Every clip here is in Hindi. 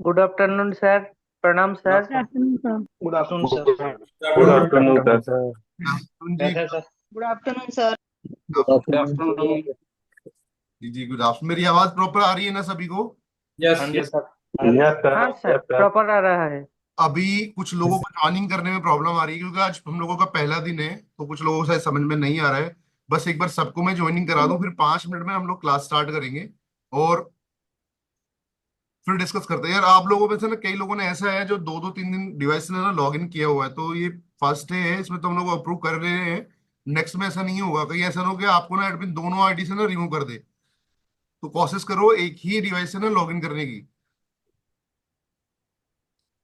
Good afternoon sir. प्रणाम good sir. Afternoon sir. Good afternoon sir. Good good afternoon afternoon sir. Sir. Afternoon जी। कैसे है sir? Good afternoon sir. Good good afternoon afternoon. जी गुड आफ्टरनून। मेरी आवाज प्रॉपर आ रही है ना सभी को? हाँ जी सर, आ रही है। यस सर, हाँ सर, यस सर। प्रॉपर आ रहा है। अभी कुछ लोगों को ज्वाइनिंग करने में प्रॉब्लम आ रही है क्योंकि आज हम लोगों का पहला दिन है, तो कुछ लोगों को शायद समझ में नहीं आ रहा है। बस एक बार सबको मैं ज्वाइनिंग करा दूं, फिर 5 मिनट में हम लोग क्लास स्टार्ट करेंगे और फिर डिस्कस करते हैं। यार आप लोगों में से ना कई लोगों ने ऐसा है जो दो दो तीन दिन डिवाइस ने ना लॉग इन किया हुआ है, तो ये फर्स्ट डे है, इसमें तो हम लोग अप्रूव कर रहे हैं। नेक्स्ट में ऐसा नहीं होगा, कहीं ऐसा ना हो कि आपको ना एडमिन दोनों आईडी से ना रिमूव कर दे। तो कोशिश करो एक ही डिवाइस से ना लॉग इन करने की,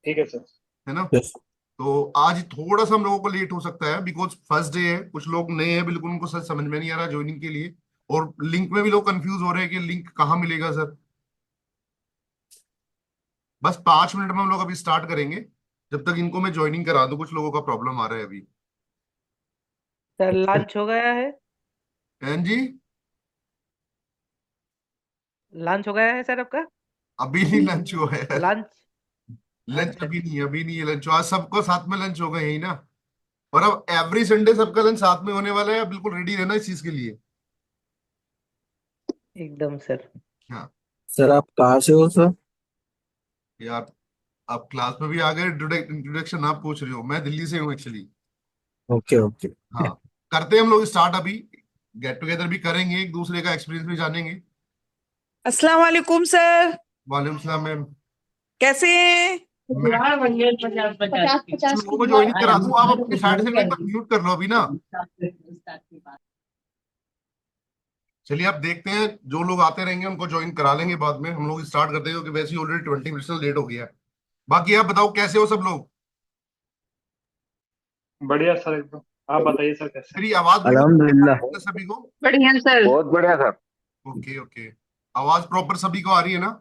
ठीक है सर। है ना। यस। तो आज थोड़ा सा हम लोगों को लेट हो सकता है बिकॉज फर्स्ट डे है, कुछ लोग नए हैं बिल्कुल, उनको सर समझ में नहीं आ रहा ज्वाइनिंग के लिए। और लिंक में भी लोग कंफ्यूज हो रहे हैं कि लिंक कहाँ मिलेगा सर। बस 5 मिनट में हम लोग अभी स्टार्ट करेंगे। जब तक इनको मैं ज्वाइनिंग करा दूं, कुछ लोगों का प्रॉब्लम आ रहा है अभी। सर लंच हो गया है। हैं जी? लंच हो गया है सर आपका। अभी नहीं लंच हुआ है। लंच। लंच अच्छा अभी अच्छा। नहीं है, अभी नहीं है लंच। आज सबको साथ में लंच होगा यही ना। और अब एवरी संडे सबका लंच साथ में होने वाला है, बिल्कुल रेडी रहना इस चीज के लिए। एकदम सर। हाँ सर आप कहाँ से हो सर? यार, आप क्लास में भी आ गए, इंट्रोडक्शन आप पूछ रहे हो। मैं दिल्ली से हूँ एक्चुअली। Okay okay. हाँ, करते हैं हम लोग स्टार्ट अभी। गेट टुगेदर भी करेंगे, एक दूसरे का एक्सपीरियंस भी जानेंगे। अस्सलाम वालेकुम सर। वालेकुम सलाम मैम। कैसे हैं? मैं पचास पचास कुछ पचास की लोगों को दिया। ज्वाइन करा दूं, आप अपनी साइड से ना एक बार म्यूट कर लो अभी ना। चलिए आप देखते हैं, जो लोग आते रहेंगे उनको ज्वाइन करा लेंगे, बाद में हम लोग स्टार्ट करते हैं क्योंकि वैसे ही ऑलरेडी 20 मिनट लेट हो गया है। बाकी आप बताओ कैसे हो सब लोग? बढ़िया सर एकदम। आप बताइए सर कैसे हैं? मेरी आवाज अल्हम्दुलिल्लाह। बिल्कुल सभी को? बढ़िया सर। बहुत बढ़िया सर। Okay okay. आवाज प्रॉपर सभी को आ रही है ना?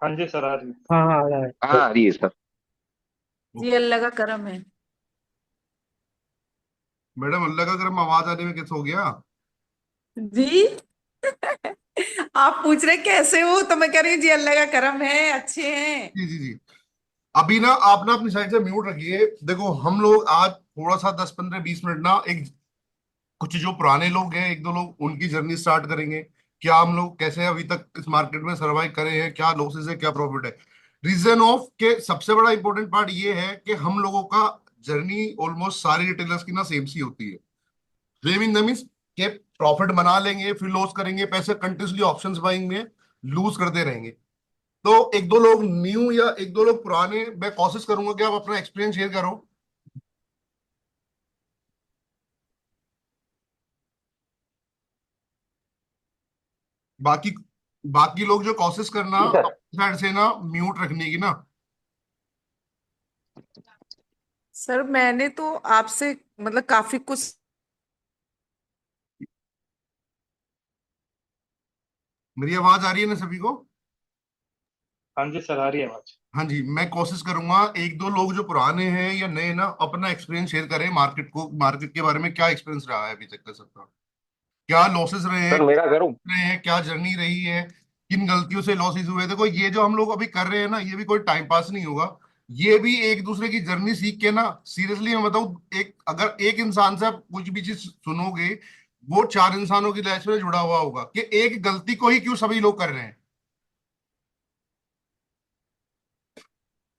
हाँ जी सर, आ रही है। हाँ हाँ आ रहा है। हाँ आ रही है सर। जी अल्लाह का करम है। मैडम अल्लाह का करम, आवाज आने में कैसे हो गया? जी आप पूछ रहे कैसे हो तो मैं कह रही हूँ जी अल्लाह का करम है, अच्छे हैं। जी जी जी। अभी ना आप ना अपनी साइड से म्यूट रखिए। देखो हम लोग आज थोड़ा सा 10 15 20 मिनट ना एक कुछ जो पुराने लोग हैं, एक दो लोग, उनकी जर्नी स्टार्ट करेंगे। क्या हम लोग कैसे अभी तक इस मार्केट में सर्वाइव करे हैं, क्या लॉसेस है, क्या प्रॉफिट है। रीजन ऑफ के सबसे बड़ा इंपॉर्टेंट पार्ट ये है कि हम लोगों का जर्नी ऑलमोस्ट सारी रिटेलर्स की ना सेम सी होती है। सेम इन द मीन्स के प्रॉफिट बना लेंगे, फिर लॉस करेंगे, पैसे कंटिन्यूसली ऑप्शंस बाइंग में लूज करते रहेंगे। तो एक दो लोग न्यू या एक दो लोग पुराने, मैं कोशिश करूंगा कि आप अपना एक्सपीरियंस शेयर करो। बाकी बाकी लोग जो कोशिश करना जी सर। अपनी साइड से ना म्यूट रखने की ना। सर मैंने तो आपसे मतलब काफी कुछ। मेरी आवाज आ रही है ना सभी को? हाँ जी सर, आ रही है आवाज। हाँ जी, मैं कोशिश करूंगा एक दो लोग जो पुराने हैं या नए ना अपना एक्सपीरियंस शेयर करें, मार्केट के बारे में क्या एक्सपीरियंस रहा है अभी तक का सबका। क्या लॉसेस रहे हैं, सर मेरा करूं? क्या जर्नी रही है, किन गलतियों से लॉसेस हुए। देखो ये जो हम लोग अभी कर रहे हैं ना, ये भी कोई टाइम पास नहीं होगा। ये भी एक दूसरे की जर्नी सीख के ना, सीरियसली मैं बताऊं, एक अगर एक इंसान से आप कुछ भी चीज सुनोगे, वो 4 इंसानों की लाइफ में जुड़ा हुआ होगा कि एक गलती को ही क्यों सभी लोग कर रहे हैं।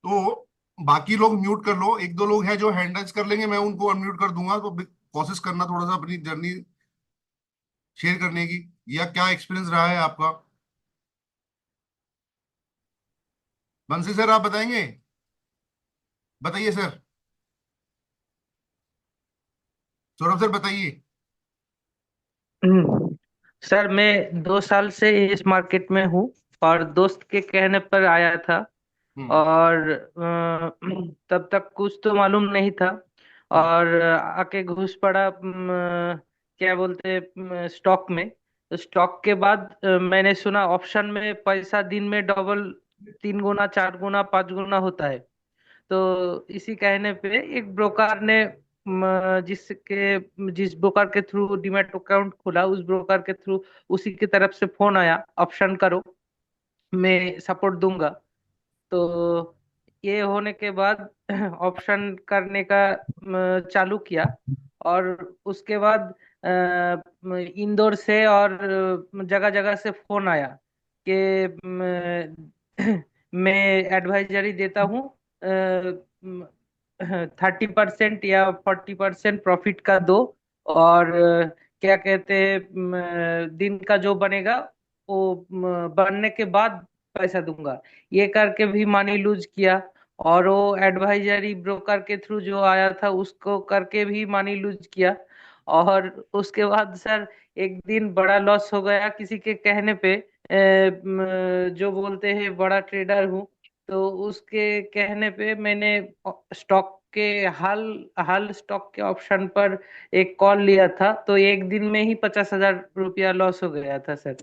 तो बाकी लोग म्यूट कर लो, एक दो लोग हैं जो हैंडल्स कर लेंगे, मैं उनको अनम्यूट कर दूंगा। तो कोशिश करना थोड़ा सा अपनी जर्नी शेयर करने की, या क्या एक्सपीरियंस रहा है आपका। बंसी सर आप बताएंगे? बताइए सर। सौरभ सर बताइए। सर मैं 2 साल से इस मार्केट में हूँ और दोस्त के कहने पर आया था। हम्म और तब तक कुछ तो मालूम नहीं था। हम्म और आके घुस पड़ा क्या बोलते स्टॉक में। तो स्टॉक के बाद मैंने सुना ऑप्शन में पैसा दिन में डबल, 3 गुना 4 गुना 5 गुना होता है। तो इसी कहने पे एक ब्रोकर ने जिस ब्रोकर के थ्रू डीमैट अकाउंट खुला, उस ब्रोकर के थ्रू उसी की तरफ से फोन आया, ऑप्शन करो, मैं सपोर्ट दूंगा। तो ये होने के बाद ऑप्शन करने का चालू किया। और उसके बाद इंदौर से और जगह जगह से फोन आया कि मैं एडवाइजरी देता हूँ 30% या 40% प्रॉफिट का दो। और क्या कहते हैं, दिन का जो बनेगा वो बनने के बाद पैसा दूंगा। ये करके भी मनी लूज किया। और वो एडवाइजरी ब्रोकर के थ्रू जो आया था उसको करके भी मनी लूज किया। और उसके बाद सर एक दिन बड़ा लॉस हो गया किसी के कहने पे। जो बोलते हैं बड़ा ट्रेडर हूँ, तो उसके कहने पे मैंने स्टॉक के हाल हाल स्टॉक के ऑप्शन पर एक कॉल लिया था, तो एक दिन में ही 50,000 रुपया लॉस हो गया था सर।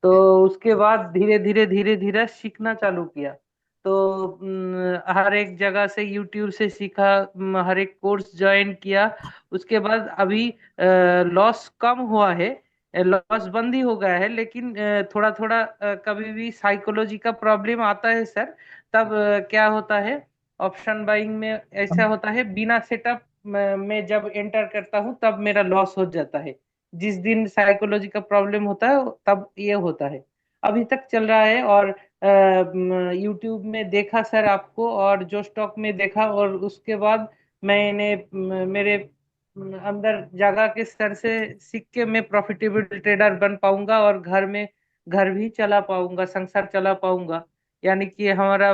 तो उसके बाद धीरे धीरे सीखना चालू किया। तो हर एक जगह से यूट्यूब से सीखा, हर एक कोर्स ज्वाइन किया। उसके बाद अभी लॉस कम हुआ है, लॉस बंद ही हो गया है। लेकिन थोड़ा थोड़ा कभी भी साइकोलॉजी का प्रॉब्लम आता है सर। तब क्या होता है, ऑप्शन बाइंग में ऐसा होता है, बिना सेटअप में जब एंटर करता हूँ तब मेरा लॉस हो जाता है। जिस दिन साइकोलॉजी का प्रॉब्लम होता है तब ये होता है। अभी तक चल रहा है। और यूट्यूब में देखा सर आपको, और जो स्टॉक में देखा, और उसके बाद मैंने मेरे अंदर जागा के सर से सीख के मैं प्रॉफिटेबल ट्रेडर बन पाऊंगा, और घर में घर भी चला पाऊंगा, संसार चला पाऊंगा। यानी कि हमारा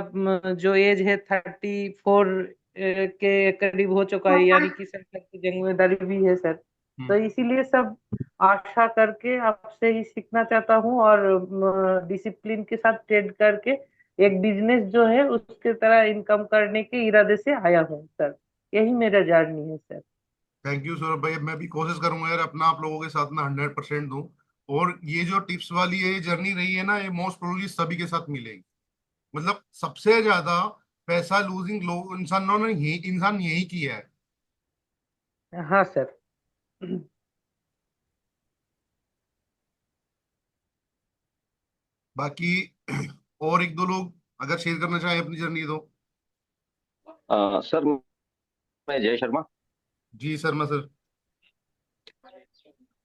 जो एज है 34 के करीब हो चुका है, यानी कि सर की जिम्मेदारी भी है सर। तो इसीलिए सब आशा करके आपसे ही सीखना चाहता हूँ, और डिसिप्लिन के साथ ट्रेड करके एक बिजनेस जो है उसके तरह इनकम करने के इरादे से आया हूँ सर। यही मेरा जर्नी है सर। थैंक यू सौरभ भाई। मैं भी कोशिश करूंगा यार अपना आप लोगों के साथ में 100% दूं। और ये जो टिप्स वाली ये जर्नी रही है ना, ये मोस्ट प्रोबेबली सभी के साथ मिलेगी। मतलब सबसे ज्यादा पैसा लूजिंग लोग इंसानों ने यही किया है। हाँ सर। बाकी और एक दो लोग अगर शेयर करना चाहें अपनी जर्नी तो। सर, मैं जय शर्मा। जी शर्मा सर।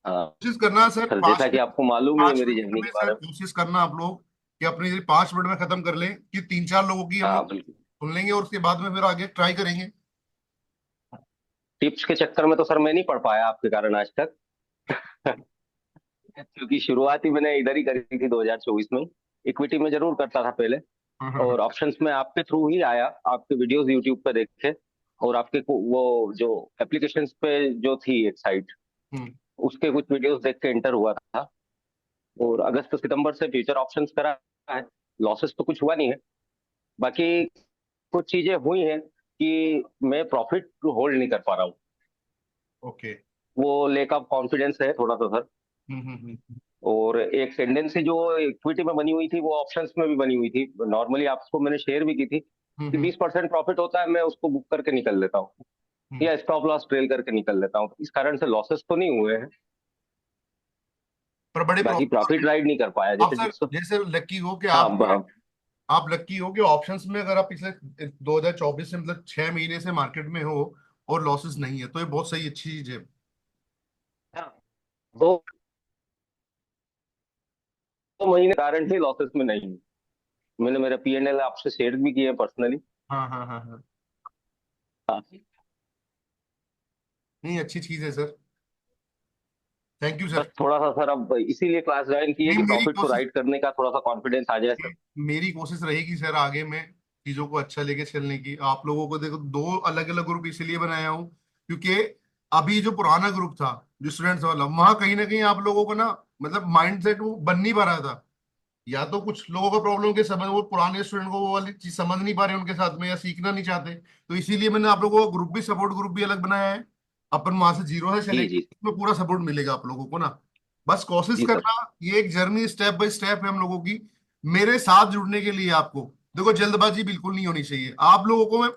अ, कोशिश करना सर सर, जैसा 5 कि मिनट, आपको मालूम ही है पाँच मेरी मिनट जर्नी में के सर बारे में। कोशिश करना आप लोग कि अपनी 5 मिनट में खत्म कर लें, कि 3-4 लोगों की हम हाँ, लोग बिल्कुल। सुन लेंगे और उसके बाद में फिर आगे ट्राई करेंगे। टिप्स के चक्कर में तो सर मैं नहीं पढ़ पाया आपके कारण आज तक। क्योंकि शुरुआत ही मैंने इधर ही करी थी 2024 में। इक्विटी में जरूर करता था पहले, हाँ हाँ हाँ। और ऑप्शंस में आपके थ्रू ही आया, आपके वीडियोस यूट्यूब पे देखे। और आपके वो जो एप्लीकेशंस पे जो थी एक साइट, हम्म। उसके कुछ वीडियोस देख के एंटर हुआ था। और अगस्त सितंबर से फ्यूचर ऑप्शंस करा है। लॉसेस तो कुछ हुआ नहीं है। बाकी कुछ चीजें हुई हैं कि मैं प्रॉफिट होल्ड नहीं कर पा रहा हूँ। ओके। वो लेक ऑफ कॉन्फिडेंस है थोड़ा सा सर। हम्म। और एक टेंडेंसी जो इक्विटी में बनी हुई थी वो ऑप्शंस में भी बनी हुई थी। नॉर्मली आपको मैंने शेयर भी की थी हम्म कि हम्म 20% प्रॉफिट होता है, मैं उसको बुक करके निकल लेता हूँ, हम्म। या स्टॉप लॉस ट्रेल करके निकल लेता हूँ। इस कारण से लॉसेस तो नहीं हुए हैं। पर बड़े बाकी प्रॉफिट प्रॉफिट राइड नहीं कर पाया आप जैसे सर जिसको। जैसे लकी हो कि हाँ, आप लकी हो कि ऑप्शंस में अगर आप पिछले 2024 से मतलब 6 महीने से मार्केट में हो और लॉसेस नहीं है, तो ये बहुत सही अच्छी चीज है। दो दो महीने कारण ही लॉसेस में नहीं हूँ। मैंने मेरा P&L आपसे शेयर भी किए पर्सनली। हाँ हाँ हाँ हाँ। नहीं अच्छी चीज है सर। थैंक यू बस सर। थोड़ा सा सर, अब इसीलिए क्लास ज्वाइन की है नहीं कि मेरी प्रॉफिट को कोशिश राइड करने का थोड़ा सा कॉन्फिडेंस आ जाए सर। मेरी कोशिश रहेगी सर आगे में चीजों को अच्छा लेके चलने की। आप लोगों को देखो, दो अलग अलग ग्रुप इसलिए बनाया हूँ क्योंकि अभी जो पुराना ग्रुप था, जो स्टूडेंट्स वाला, वहां कहीं ना कहीं आप लोगों को ना मतलब माइंड सेट वो बन नहीं पा रहा था। या तो कुछ लोगों का प्रॉब्लम के समझ, वो पुराने स्टूडेंट को वो वाली चीज समझ नहीं पा रहे उनके साथ में, या सीखना नहीं चाहते। तो इसीलिए मैंने आप लोगों को ग्रुप भी, सपोर्ट ग्रुप भी अलग बनाया है। अपन वहां से जीरो से जी चलेंगे, जी। उसमें पूरा सपोर्ट मिलेगा आप लोगों को ना। बस कोशिश जी सर। करना। ये एक जर्नी स्टेप बाय स्टेप है हम लोगों की। मेरे साथ जुड़ने के लिए आपको देखो जल्दबाजी बिल्कुल नहीं होनी चाहिए। आप लोगों को मैं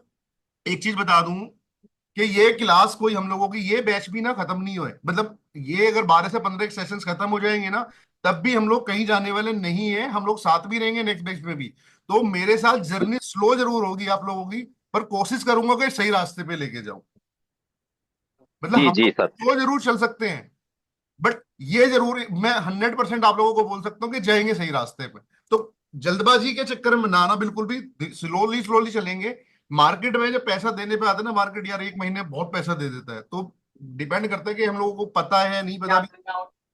एक चीज बता दूं कि ये क्लास कोई हम लोगों की ये बैच भी ना खत्म नहीं हुए। मतलब ये अगर 12 से 15 सेशंस खत्म हो जाएंगे ना, तब भी हम लोग कहीं जाने वाले नहीं है, हम लोग साथ भी रहेंगे नेक्स्ट बैच में भी। तो मेरे साथ जर्नी स्लो जरूर होगी आप लोगों की, पर कोशिश करूंगा कि सही रास्ते पे लेके जाऊं। मतलब जी हम जी लोग सर। स्लो जरूर चल सकते हैं, बट ये जरूर मैं 100% आप लोगों को बोल सकता हूँ कि जाएंगे सही रास्ते पे। तो जल्दबाजी के चक्कर में ना आना बिल्कुल भी, स्लोली स्लोली चलेंगे। मार्केट में जब पैसा देने पे आता है ना, मार्केट यार एक महीने बहुत पैसा दे देता है, तो डिपेंड करता है कि हम लोगों को पता है या नहीं पता। भी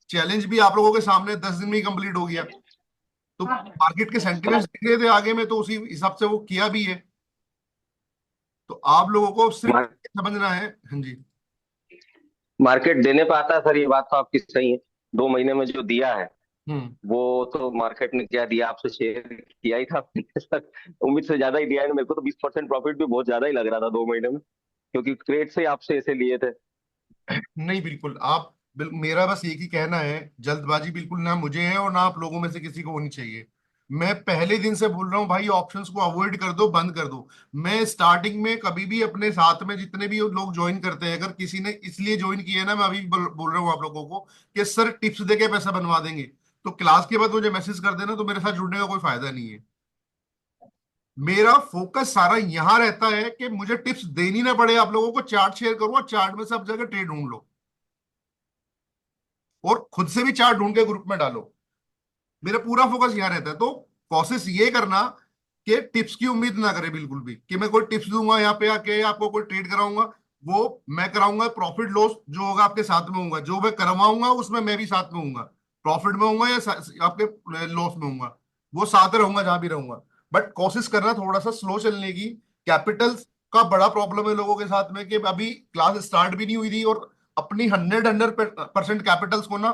चैलेंज भी आप लोगों के सामने 10 दिन में ही कंप्लीट हो गया, तो मार्केट के सेंटिमेंट्स दिख रहे थे आगे में, तो उसी हिसाब से वो किया भी है। तो आप लोगों को सिर्फ मार, समझना है। हाँ जी। मार्केट देने पे आता है सर, ये बात तो आपकी सही है। 2 महीने में जो दिया है हम्म। वो तो मार्केट ने क्या दिया, आपसे शेयर किया ही था आपने सर। उम्मीद से ज्यादा ही दिया है। मेरे को तो 20% प्रॉफिट भी बहुत ज्यादा ही लग रहा था 2 महीने में, क्योंकि क्रेड से आपसे ऐसे लिए थे। नहीं बिल्कुल आप मेरा बस एक ही कहना है, जल्दबाजी बिल्कुल ना मुझे है और ना आप लोगों में से किसी को होनी चाहिए। मैं पहले दिन से बोल रहा हूँ भाई, ऑप्शंस को अवॉइड कर दो, बंद कर दो। मैं स्टार्टिंग में कभी भी अपने साथ में जितने भी लोग ज्वाइन करते हैं, अगर किसी ने इसलिए ज्वाइन किया है ना, मैं अभी भी बोल रहा हूँ आप लोगों को कि सर टिप्स देके पैसा बनवा देंगे, तो क्लास के बाद मुझे मैसेज कर देना, तो मेरे साथ जुड़ने का कोई फायदा नहीं है। मेरा फोकस सारा यहां रहता है कि मुझे टिप्स देनी ना पड़े, आप लोगों को चार्ट शेयर करूंगा, चार्ट में से आप जगह ट्रेड ढूंढ लो, और खुद से भी चार्ट ढूंढ के ग्रुप में डालो। मेरा पूरा फोकस यहाँ रहता है। तो कोशिश ये करना कि टिप्स की उम्मीद ना करें बिल्कुल भी, कि मैं कोई टिप्स दूंगा यहाँ पे आके आपको कोई ट्रेड कराऊंगा। वो मैं कराऊंगा, प्रॉफिट लॉस जो होगा आपके साथ में होगा, जो मैं करवाऊंगा उसमें मैं भी साथ में होऊंगा, प्रॉफिट में होऊंगा या आपके लॉस में होऊंगा, वो साथ रहूंगा जहां भी रहूंगा। बट कोशिश करना थोड़ा सा स्लो चलने की। कैपिटल का बड़ा प्रॉब्लम है लोगों के साथ में, कि अभी क्लास स्टार्ट भी नहीं हुई थी और अपनी 100% कैपिटल्स को ना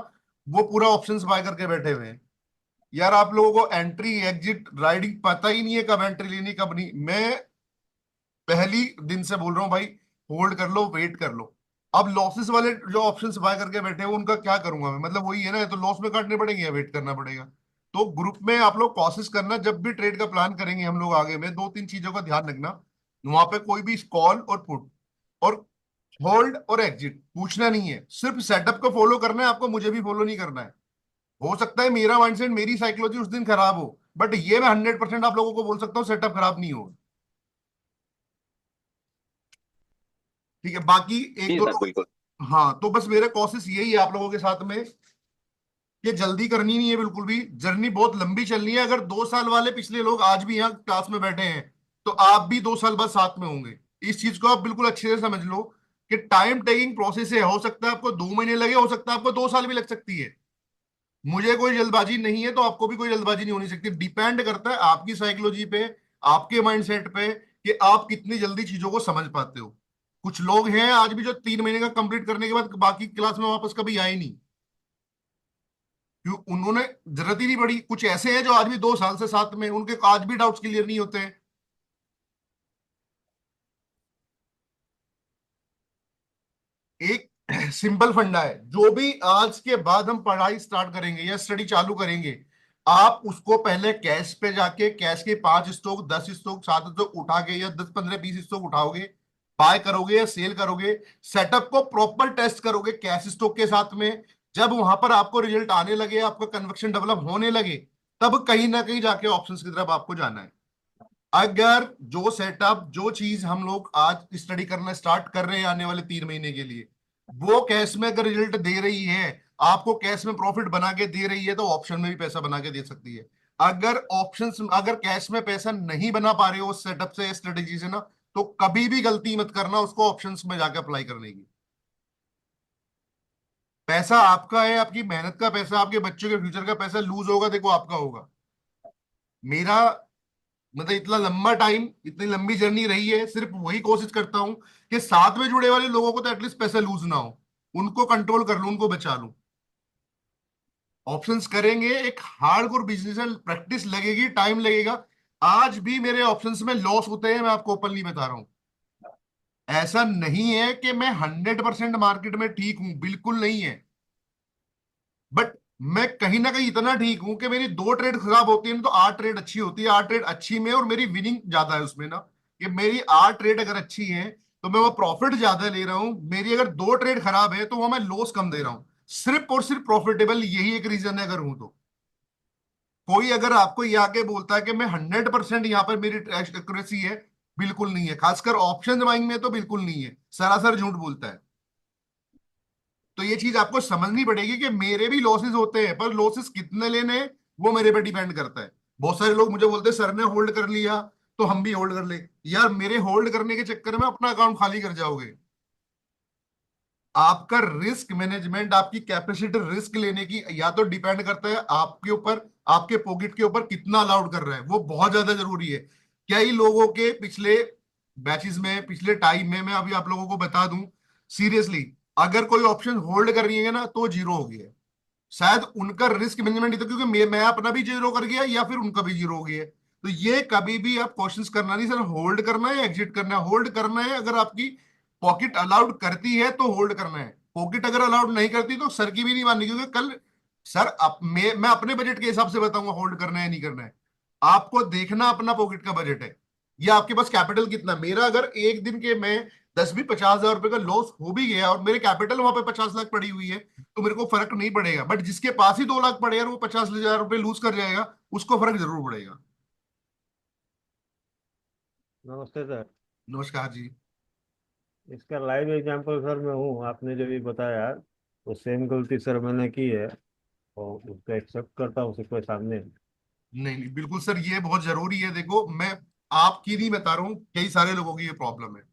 वो पूरा ऑप्शंस बाय करके बैठे हुए हैं। यार आप लोगों को एंट्री एग्जिट राइडिंग पता ही नहीं है, कब एंट्री लेनी कब नहीं। मैं पहली दिन से बोल रहा हूँ भाई, होल्ड कर लो, वेट कर लो। अब लॉसेस वाले जो ऑप्शंस बाय करके बैठे हैं उनका क्या करूंगा मैं, मतलब वही है ना, तो लॉस में काटने पड़ेंगे या वेट करना पड़ेगा। तो ग्रुप में आप लोग कोशिश करना, जब भी ट्रेड का प्लान करेंगे हम लोग आगे में, 2-3 चीजों का ध्यान रखना। वहां पे कोई भी कॉल और पुट और होल्ड और एग्जिट पूछना नहीं है, सिर्फ सेटअप को फॉलो करना है आपको, मुझे भी फॉलो नहीं करना है। हो सकता है मेरा माइंडसेट मेरी साइकोलॉजी उस दिन खराब हो, बट ये मैं 100% आप लोगों को बोल सकता हूँ सेटअप खराब नहीं होगा। ठीक है, बाकी एक जी दो सर लोग। बिल्कुल। हाँ, तो बस मेरा कोशिश यही है आप लोगों के साथ में, कि जल्दी करनी नहीं है बिल्कुल भी, जर्नी बहुत लंबी चलनी है। अगर 2 साल वाले पिछले लोग आज भी यहाँ क्लास में बैठे हैं, तो आप भी 2 साल बाद साथ में होंगे। इस चीज को आप बिल्कुल अच्छे से समझ लो, कि टाइम टेकिंग प्रोसेस है। हो सकता है आपको 2 महीने लगे, हो सकता है आपको 2 साल भी लग सकती है। मुझे कोई जल्दबाजी नहीं है, तो आपको भी कोई जल्दबाजी नहीं होनी सकती। डिपेंड करता है आपकी साइकोलॉजी पे, आपके माइंडसेट पे, कि आप कितनी जल्दी चीजों को समझ पाते हो। कुछ लोग हैं आज भी जो 3 महीने का कंप्लीट करने के बाद बाकी क्लास में वापस कभी आए नहीं, क्यों उन्होंने जरूरत ही नहीं पड़ी। कुछ ऐसे हैं जो आज भी 2 साल से साथ में, उनके आज भी डाउट्स क्लियर नहीं होते हैं। एक सिंपल फंडा है, जो भी आज के बाद हम पढ़ाई स्टार्ट करेंगे या स्टडी चालू करेंगे, आप उसको पहले कैश पे जाके कैश के 5 स्टॉक 10 स्टॉक 7 स्टॉक उठा के, या 10 15 20 स्टॉक उठाओगे, बाय करोगे या सेल करोगे, सेटअप को प्रॉपर टेस्ट करोगे कैश स्टॉक के साथ में। जब वहां पर आपको रिजल्ट आने लगे, आपका कन्विक्शन डेवलप होने लगे, तब कहीं ना कहीं जाके ऑप्शंस की तरफ आपको जाना है। अगर जो सेटअप जो चीज हम लोग आज स्टडी करना स्टार्ट कर रहे हैं आने वाले 3 महीने के लिए, वो कैश में अगर रिजल्ट दे रही है, आपको कैश में प्रॉफिट बना के दे रही है, तो ऑप्शन में भी पैसा बना के दे सकती है। अगर कैश में पैसा नहीं बना पा रहे हो उस सेटअप से, स्ट्रेटेजी से ना, तो कभी भी गलती मत करना उसको ऑप्शंस में जाकर अप्लाई करने की। पैसा आपका है, आपकी मेहनत का पैसा, आपके बच्चों के फ्यूचर का पैसा, लूज होगा देखो आपका होगा। मेरा मतलब इतना लंबा टाइम, इतनी लंबी जर्नी रही है, सिर्फ वही कोशिश करता हूं कि साथ में जुड़े वाले लोगों को तो एटलीस्ट पैसा लूज ना हो, उनको कंट्रोल कर लूं, उनको बचा लूं। ऑप्शंस करेंगे, एक हार्डकोर बिजनेस है, प्रैक्टिस लगेगी, टाइम लगेगा। आज भी मेरे ऑप्शंस में लॉस होते हैं, मैं आपको ओपनली बता रहा हूं। ऐसा नहीं है कि मैं 100% मार्केट में ठीक हूं, बिल्कुल नहीं है। बट मैं कहीं ना कहीं इतना ठीक हूं कि मेरी 2 ट्रेड खराब होती है ना, तो 8 ट्रेड अच्छी होती है, 8 ट्रेड अच्छी में, और मेरी विनिंग ज्यादा है उसमें ना, कि मेरी 8 ट्रेड अगर अच्छी है तो मैं वो प्रॉफिट ज्यादा ले रहा हूं। मेरी अगर 2 ट्रेड खराब है तो वहां मैं लॉस कम दे रहा हूं। सिर्फ और सिर्फ प्रॉफिटेबल यही एक रीजन है अगर हूं तो। कोई अगर आपको ये आके बोलता है कि मैं 100% यहाँ पर मेरी एक्यूरेसी है, बिल्कुल नहीं है। खासकर ऑप्शन बाइंग में तो बिल्कुल नहीं है, सरासर झूठ बोलता है। तो ये चीज आपको समझनी पड़ेगी कि मेरे भी लॉसेस होते हैं, पर लॉसेस कितने लेने हैं वो मेरे पे डिपेंड करता है। बहुत सारे लोग मुझे बोलते हैं सर ने होल्ड कर लिया तो हम भी होल्ड कर ले। यार मेरे होल्ड करने के चक्कर में अपना अकाउंट खाली कर जाओगे। आपका रिस्क मैनेजमेंट, आपकी कैपेसिटी रिस्क लेने की या तो डिपेंड करता है आपके ऊपर, आपके पॉकेट के ऊपर कितना अलाउड कर रहा है, वो बहुत ज्यादा जरूरी है। कई लोगों के पिछले बैचेस में, पिछले टाइम में, मैं अभी आप लोगों को बता दूं सीरियसली, अगर कोई ऑप्शन होल्ड कर रही है ना तो जीरो हो गया है। शायद उनका रिस्क मैनेजमेंट तो, क्योंकि मैं अपना भी जीरो कर गया या फिर उनका भी जीरो हो गया है। तो ये कभी भी आप कोशिश करना नहीं सर होल्ड करना है एग्जिट करना है। होल्ड करना है अगर आपकी पॉकेट अलाउड करती है तो होल्ड करना है। पॉकेट अगर अलाउड नहीं करती तो सर की भी नहीं माननी, क्योंकि कल सर मैं अपने बजट के हिसाब से बताऊंगा होल्ड करना है नहीं करना है। आपको देखना अपना पॉकेट का बजट है या आपके पास कैपिटल कितना। मेरा अगर एक दिन के मैं 10 भी 50 हजार रुपए का लॉस हो भी गया और मेरे कैपिटल वहां पे 50 लाख पड़ी हुई है तो मेरे को फर्क नहीं पड़ेगा। बट जिसके पास ही 2 लाख पड़े और वो 50 हजार रुपए लूज कर जाएगा, उसको फर्क जरूर पड़ेगा। नमस्ते सर। नमस्कार जी। इसका लाइव एग्जांपल सर मैं हूँ, आपने जो भी बताया वो सेम गलती सर मैंने की है और उसको एक्सेप्ट करता हूँ, उससे कोई सामने नहीं। नहीं नहीं बिल्कुल सर, ये बहुत जरूरी है। देखो मैं आपकी नहीं बता रहा हूँ, कई सारे लोगों की ये प्रॉब्लम है।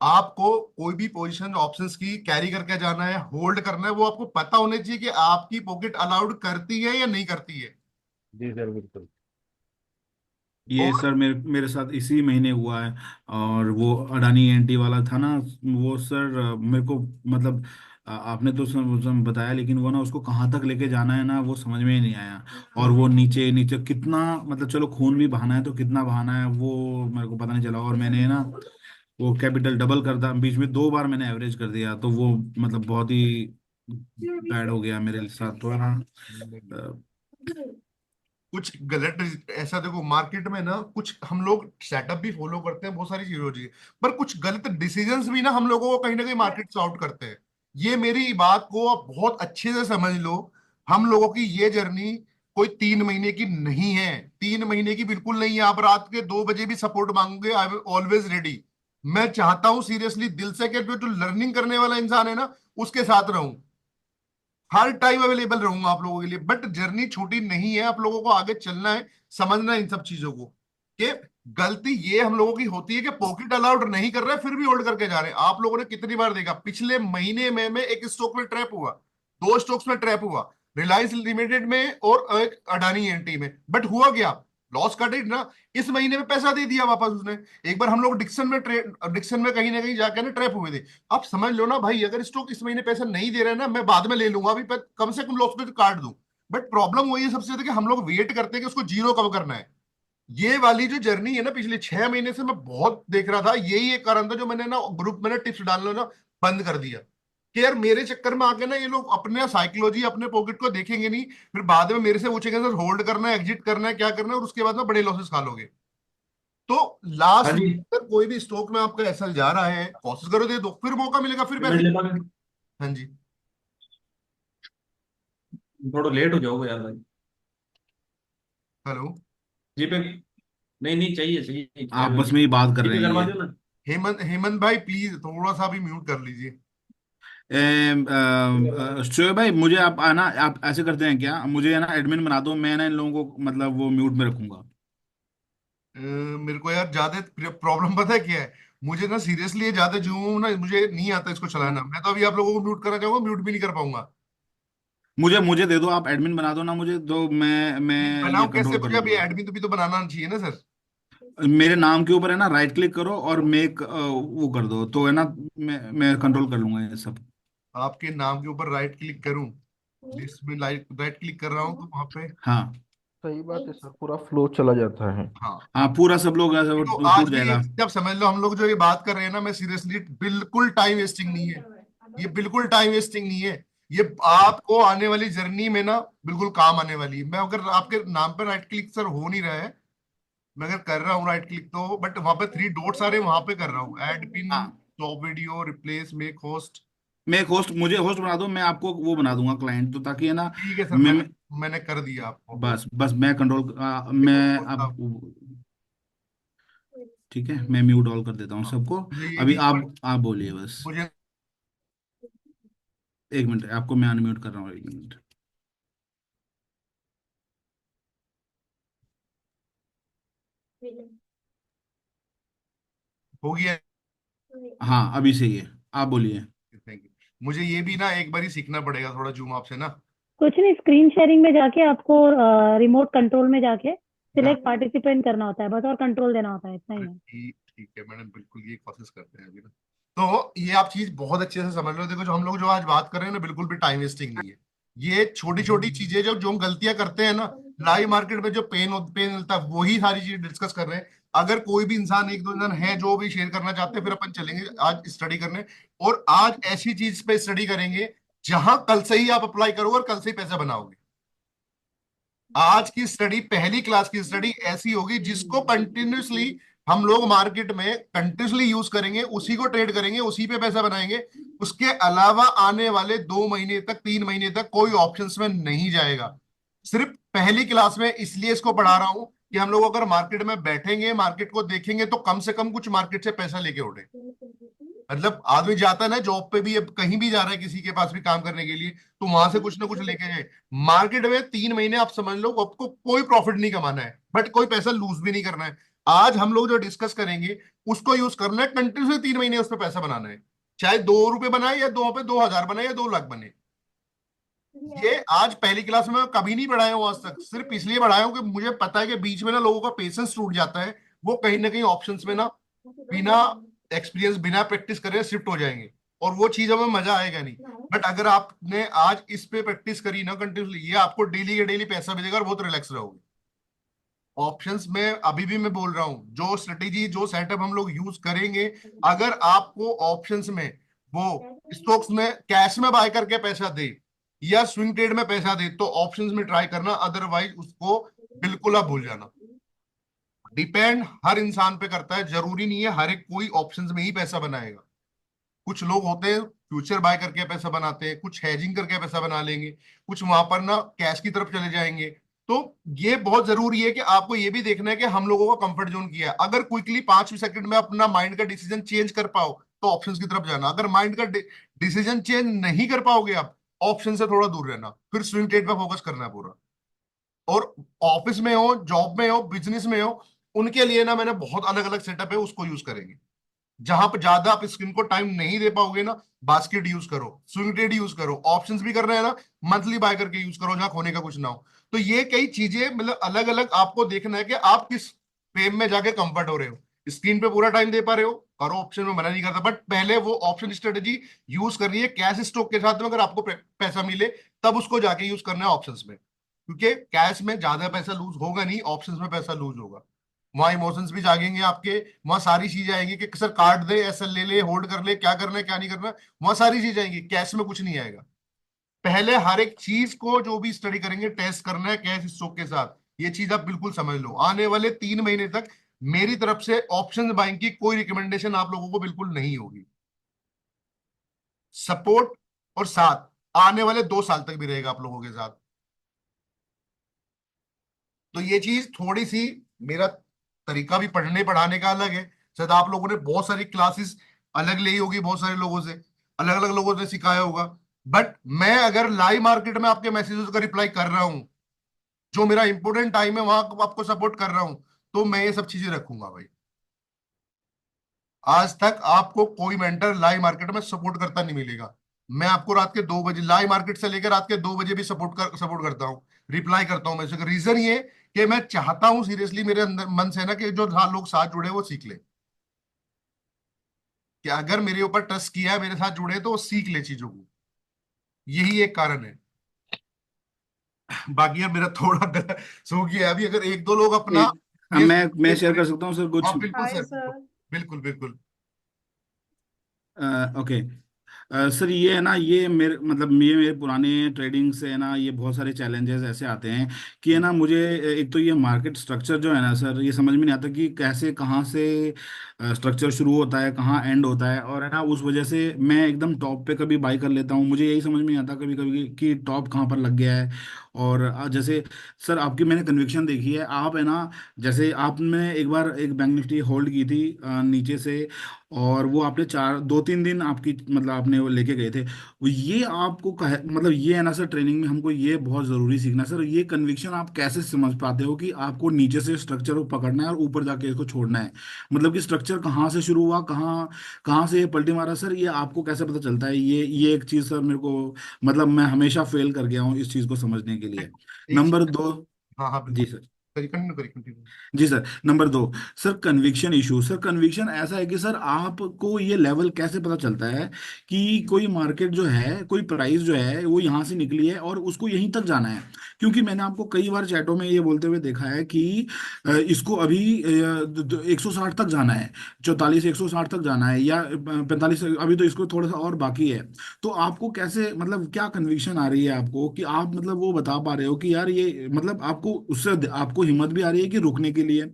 आपको कोई भी पोजीशन ऑप्शंस की कैरी करके जाना है, होल्ड करना है, वो आपको पता होना चाहिए कि आपकी पॉकेट अलाउड करती है या नहीं करती है। जी सर बिल्कुल। ये और सर मेरे मेरे साथ इसी महीने हुआ है। और वो अडानी एनटी वाला था ना, वो सर मेरे को मतलब आपने तो बताया, लेकिन वो ना उसको कहाँ तक लेके जाना है ना वो समझ में ही नहीं आया। और वो नीचे नीचे कितना, मतलब चलो खून भी बहाना है तो कितना बहाना है वो मेरे को पता नहीं चला। और मैंने ना वो कैपिटल डबल कर था बीच में, 2 बार मैंने एवरेज कर दिया, तो वो मतलब बहुत ही बैड हो गया मेरे साथ तो है ना। कुछ गलत ऐसा देखो मार्केट में ना, कुछ हम लोग सेटअप भी फॉलो करते हैं, बहुत सारी चीजें होती है, पर कुछ गलत डिसीजंस भी ना हम लोगों को कहीं ना कहीं मार्केट से आउट करते हैं। ये मेरी बात को आप बहुत अच्छे से समझ लो। हम लोगों की ये जर्नी कोई 3 महीने की नहीं है, 3 महीने की बिल्कुल नहीं है। आप रात के 2 बजे भी सपोर्ट मांगोगे, आई एम ऑलवेज रेडी। मैं चाहता हूं सीरियसली दिल से कि जो लर्निंग करने वाला इंसान है ना उसके साथ रहूं, हर टाइम अवेलेबल रहूंगा आप लोगों के लिए। बट जर्नी छोटी नहीं है, आप लोगों को आगे चलना है, समझना है इन सब चीजों को कि गलती ये हम लोगों की होती है कि पॉकेट अलाउड नहीं कर रहे फिर भी होल्ड करके जा रहे हैं। आप लोगों ने कितनी बार देखा, पिछले महीने में मैं एक स्टॉक में ट्रैप हुआ, 2 स्टॉक्स में ट्रैप हुआ, रिलायंस लिमिटेड में और एक अडानी एनटी में। बट हुआ क्या, लॉस कट ना, इस महीने में पैसा दे दिया वापस उसने। एक बार हम लोग डिक्सन में कहीं ना कहीं जाकर ना ट्रैप हुए थे। आप समझ लो ना भाई, अगर स्टॉक इस महीने पैसा नहीं दे रहा है ना, मैं बाद में ले लूंगा, अभी कम से कम लॉस पे तो काट दूं। बट प्रॉब्लम वही है सबसे ज्यादा कि हम लोग वेट करते हैं कि उसको जीरो कब करना है। ये वाली जो जर्नी है ना पिछले 6 महीने से मैं बहुत देख रहा था, यही एक कारण था जो मैंने ना ग्रुप में ना टिप्स डालना ना बंद कर दिया कि यार मेरे चक्कर में आके ना ये लोग अपने साइकोलॉजी अपने पॉकेट को देखेंगे नहीं, फिर बाद में मेरे से पूछेंगे सर होल्ड करना है एग्जिट करना है क्या करना है, और उसके बाद ना बड़े लॉसेस खा लोगे। तो हाँ लास्ट जी। अगर कोई भी स्टॉक में आपका ऐसा जा रहा है, कोशिश करो दे दो, फिर मौका मिलेगा फिर पेमेंट पैसे। ले पाओगे? हाँ जी। थोड़ा लेट हो जाओगे यार भाई। हेलो। जी पे नहीं नहीं, चाहिए चाहिए आप बस में ही बात कर रहे हैं करवा दो ना। हेमंत हेमंत भाई प्लीज थोड़ा सा भी म्यूट कर लीजिए। शोएब भाई, मुझे आप आना, आप ऐसे करते हैं क्या, मुझे है ना एडमिन बना दो, मैं ना इन लोगों को मतलब वो म्यूट में रखूंगा। मेरे को यार ज्यादा प्रॉब्लम पता है क्या है, मुझे ना सीरियसली ज्यादा जो ना मुझे नहीं आता इसको चलाना। मैं तो अभी आप लोगों को म्यूट करना चाहूंगा, म्यूट भी नहीं कर पाऊंगा। मुझे मुझे दे दो, आप एडमिन बना दो ना मुझे, तो मैं ये बनाऊं कैसे, कंट्रोल कर मुझे अभी लूंगा। एडमिन तो बनाना चाहिए ना सर। मेरे नाम के ऊपर है ना राइट क्लिक करो और मेक वो कर दो, तो है ना मैं कंट्रोल कर लूंगा ये सब। आपके नाम के ऊपर राइट क्लिक करूं, लिस्ट में राइट क्लिक कर रहा हूं तो वहां पे। हाँ सही बात है सर, पूरा फ्लो चला जाता है। हाँ। हाँ, पूरा सब लोग ऐसे तो वो आज टूट भी जाएगा। जब समझ लो हम लोग जो ये बात कर रहे हैं ना, मैं सीरियसली बिल्कुल टाइम वेस्टिंग नहीं है, ये बिल्कुल टाइम वेस्टिंग नहीं है। ये आपको आने वाली जर्नी में ना बिल्कुल काम आने वाली है। मैं अगर आपके नाम पे राइट क्लिक सर हो नहीं रहा है, मैं अगर कर रहा हूँ राइट क्लिक तो, बट वहां पे 3 डॉट्स आ रहे हैं, वहां पे कर रहा हूँ ऐड पिन, हाँ, top video, replace, make host. मैं एक होस्ट, मुझे होस्ट बना दो, मैं आपको वो बना दूंगा क्लाइंट, तो ताकि है ना ठीक है सर, मैं मैं मैं मैंने कर दिया आपको। बस बस मैं कंट्रोल मैं अब ठीक है, मैं म्यूट ऑल कर देता हूँ हाँ, सबको। मुझे ये अभी चीज आप बोलिए बस। मुझे एक मिनट, आपको मैं अनम्यूट कर रहा हूँ, एक मिनट। हो गया। हाँ अभी सही है, आप बोलिए। Thank you. मुझे ये भी ना एक बार ही सीखना पड़ेगा थोड़ा जूम आपसे ना। कुछ नहीं, स्क्रीन शेयरिंग में जाके आपको रिमोट कंट्रोल में जाके हाँ, सिलेक्ट पार्टिसिपेंट करना होता है बस, और कंट्रोल देना होता है, इतना ही अरे है। ठीक ठीक है मैडम, बिल्कुल ये कोशिश करते हैं अभी ना। तो ये आप चीज बहुत अच्छे से समझ लो। देखो जो हम लोग जो आज बात कर रहे हैं ना, बिल्कुल भी टाइम वेस्टिंग नहीं है। ये छोटी छोटी चीजें जो जो हम गलतियां करते हैं ना, लाइव मार्केट में जो पेन मिलता है, वही सारी चीजें डिस्कस कर रहे हैं। अगर कोई भी इंसान, एक दो इंसान है जो भी शेयर करना चाहते हैं, फिर अपन चलेंगे आज स्टडी करने। और आज ऐसी चीज पे स्टडी करेंगे जहां कल से ही आप अप्लाई करोगे और कल से ही पैसा बनाओगे। आज की स्टडी, पहली क्लास की स्टडी ऐसी होगी जिसको कंटिन्यूसली हम लोग मार्केट में कंटिन्यूसली यूज करेंगे, उसी को ट्रेड करेंगे, उसी पे पैसा बनाएंगे। उसके अलावा आने वाले 2 महीने तक, 3 महीने तक कोई ऑप्शंस में नहीं जाएगा। सिर्फ पहली क्लास में इसलिए इसको पढ़ा रहा हूं कि हम लोग अगर मार्केट में बैठेंगे, मार्केट को देखेंगे, तो कम से कम कुछ मार्केट से पैसा लेके उठे। मतलब आदमी जाता है ना जॉब पे भी, अब कहीं भी जा रहा है किसी के पास भी काम करने के लिए, तो वहां से कुछ ना कुछ लेके जाए। मार्केट में 3 महीने आप समझ लो आपको कोई प्रॉफिट नहीं कमाना है, बट कोई पैसा लूज भी नहीं करना है। आज हम लोग जो डिस्कस करेंगे उसको यूज करना है, कंटिन्यूसली 3 महीने उस पर पैसा बनाना है। चाहे 2 रुपए बनाए या 2 पे 2,000 बनाए या 2 लाख बने। ये आज पहली क्लास में कभी नहीं पढ़ाया हूं आज तक, सिर्फ इसलिए पढ़ाया हूं कि मुझे पता है कि बीच में ना लोगों का पेशेंस टूट जाता है। वो कहीं ना कहीं ऑप्शंस में ना बिना एक्सपीरियंस, बिना प्रैक्टिस करे शिफ्ट हो जाएंगे, और वो चीज हमें मजा आएगा नहीं। बट अगर आपने आज इस पे प्रैक्टिस करी ना कंटिन्यूसली, ये आपको डेली के डेली पैसा भेजेगा और बहुत रिलैक्स रहोगे। ऑप्शंस में अभी भी मैं बोल रहा हूं, जो स्ट्रेटेजी, जो सेटअप हम लोग यूज करेंगे, अगर आपको ऑप्शंस में, वो स्टॉक्स में कैश में बाय करके पैसा दे या स्विंग ट्रेड में पैसा दे, तो ऑप्शंस में ट्राई करना, अदरवाइज उसको बिल्कुल आप भूल जाना। डिपेंड हर इंसान पे करता है, जरूरी नहीं है हर एक कोई ऑप्शंस में ही पैसा बनाएगा। कुछ लोग होते हैं फ्यूचर बाय करके पैसा बनाते हैं, कुछ हेजिंग करके पैसा बना लेंगे, कुछ वहां पर ना कैश की तरफ चले जाएंगे। तो ये बहुत जरूरी है कि आपको ये भी देखना है कि हम लोगों का कंफर्ट जोन किया है। अगर क्विकली 5 सेकंड में अपना माइंड का डिसीजन चेंज कर पाओ तो ऑप्शंस की तरफ जाना। अगर माइंड का डिसीजन चेंज नहीं कर पाओगे आप, ऑप्शन से थोड़ा दूर रहना, फिर स्विंग ट्रेड पे फोकस करना है पूरा। और ऑफिस में हो, जॉब में हो, बिजनेस में हो, उनके लिए ना मैंने बहुत अलग अलग सेटअप है, उसको यूज करेंगे। जहां पर ज्यादा आप स्क्रीन को टाइम नहीं दे पाओगे ना, बास्केट यूज करो, स्विंग ट्रेड यूज करो, ऑप्शंस भी कर रहे हैं ना, मंथली बाय करके यूज करो जहां खोने का कुछ ना हो। तो ये कई चीजें, मतलब अलग अलग आपको देखना है कि आप किस फ्रेम में जाके कंफर्ट हो रहे हो। स्क्रीन पे पूरा टाइम दे पा रहे हो, करो, ऑप्शन में मना नहीं करता, बट पहले वो ऑप्शन स्ट्रेटेजी यूज करनी है कैश स्टॉक के साथ में। अगर आपको पैसा मिले तब उसको जाके यूज करना है ऑप्शंस में, क्योंकि कैश में ज्यादा पैसा लूज होगा नहीं, ऑप्शंस में पैसा लूज होगा। वहां इमोशंस भी जागेंगे आपके, वहां सारी चीजें आएंगी कि सर काट दे, ऐसा ले ले, होल्ड कर ले, क्या करना है क्या नहीं करना, वहां सारी चीजें आएंगी। कैश में कुछ नहीं आएगा। पहले हर एक चीज को जो भी स्टडी करेंगे टेस्ट करना है कैश स्टॉक के साथ। ये चीज आप बिल्कुल समझ लो। आने वाले 3 महीने तक मेरी तरफ से ऑप्शन बाइंग की कोई रिकमेंडेशन आप लोगों को बिल्कुल नहीं होगी। सपोर्ट और साथ आने वाले 2 साल तक भी रहेगा आप लोगों के साथ। तो ये चीज थोड़ी सी, मेरा तरीका भी पढ़ने पढ़ाने का अलग है। शायद आप लोगों ने बहुत सारी क्लासेस अलग ली होगी, बहुत सारे लोगों से, अलग अलग लोगों ने सिखाया होगा। बट मैं अगर लाइव मार्केट में आपके मैसेजेस का रिप्लाई कर रहा हूं, जो मेरा इंपॉर्टेंट टाइम है वहां आपको सपोर्ट कर रहा हूं, तो मैं ये सब चीजें रखूंगा भाई। आज तक आपको कोई मेंटर लाइव मार्केट में सपोर्ट करता नहीं मिलेगा। मैं आपको रात के 2 बजे लाइव मार्केट से लेकर रात के 2 बजे भी सपोर्ट करता हूँ, रिप्लाई करता हूँ। मैं रीजन ये कि मैं चाहता हूँ सीरियसली, मेरे अंदर मन से है ना, कि जो लोग साथ जुड़े वो सीख ले, कि अगर मेरे ऊपर ट्रस्ट किया है, मेरे साथ जुड़े हैं, तो वो सीख ले चीजों को। यही एक कारण है। बाकी यार मेरा थोड़ा गला सो गया है अभी। अगर एक दो लोग अपना एक मैं शेयर कर सकता हूँ सर कुछ। हाँ बिल्कुल हाय सर, सर। बिल्कुल बिल्कुल। ओके। सर ये है ना, ये मेरे मतलब ये मेरे पुराने ट्रेडिंग से है ना, ये बहुत सारे चैलेंजेस ऐसे आते हैं कि है ना मुझे एक तो ये मार्केट स्ट्रक्चर जो है ना सर, ये समझ में नहीं आता कि कैसे कहाँ से स्ट्रक्चर शुरू होता है, कहाँ एंड होता है। और है ना उस वजह से मैं एकदम टॉप पे कभी बाई कर लेता हूँ, मुझे यही समझ में नहीं आता कभी कभी कि टॉप कहाँ पर लग गया है। और जैसे सर आपकी मैंने कन्विक्शन देखी है, आप है ना, जैसे आपने एक बार एक बैंक निफ्टी होल्ड की थी नीचे से, और वो आपने 2-3 दिन आपकी मतलब आपने वो लेके गए थे। वो ये आपको मतलब ये है ना सर, ट्रेनिंग में हमको ये बहुत ज़रूरी सीखना है सर, ये कन्विक्शन आप कैसे समझ पाते हो कि आपको नीचे से स्ट्रक्चर को पकड़ना है और ऊपर जाके इसको छोड़ना है? मतलब कि स्ट्रक्चर कहाँ से शुरू हुआ, कहाँ कहाँ से ये पलटी मारा सर, ये आपको कैसे पता चलता है? ये एक चीज़ सर मेरे को मतलब मैं हमेशा फेल कर गया हूँ इस चीज़ को समझने के लिए। एक नंबर चीज। 2। हाँ हाँ जी बिल्कुल। सर। करिए, कंटिन्यू करिए, कंटिन्यू। जी sir. Number 2, sir conviction issue. Sir conviction ऐसा है कि सर आपको ये लेवल कैसे पता चलता है कि कोई मार्केट जो है, कोई प्राइस जो है वो यहाँ से निकली है और उसको यहीं तक जाना है? क्योंकि मैंने आपको कई बार चैटों में ये बोलते हुए देखा है कि इसको अभी 160 तक जाना है, 44 160 तक जाना है, या 45, अभी तो इसको थोड़ा सा और बाकी है। तो आपको कैसे मतलब क्या कन्विक्शन आ रही है आपको कि आप मतलब वो बता पा रहे हो कि यार ये मतलब आपको उससे आपको हिम्मत भी आ रही है कि रुकने के लिए?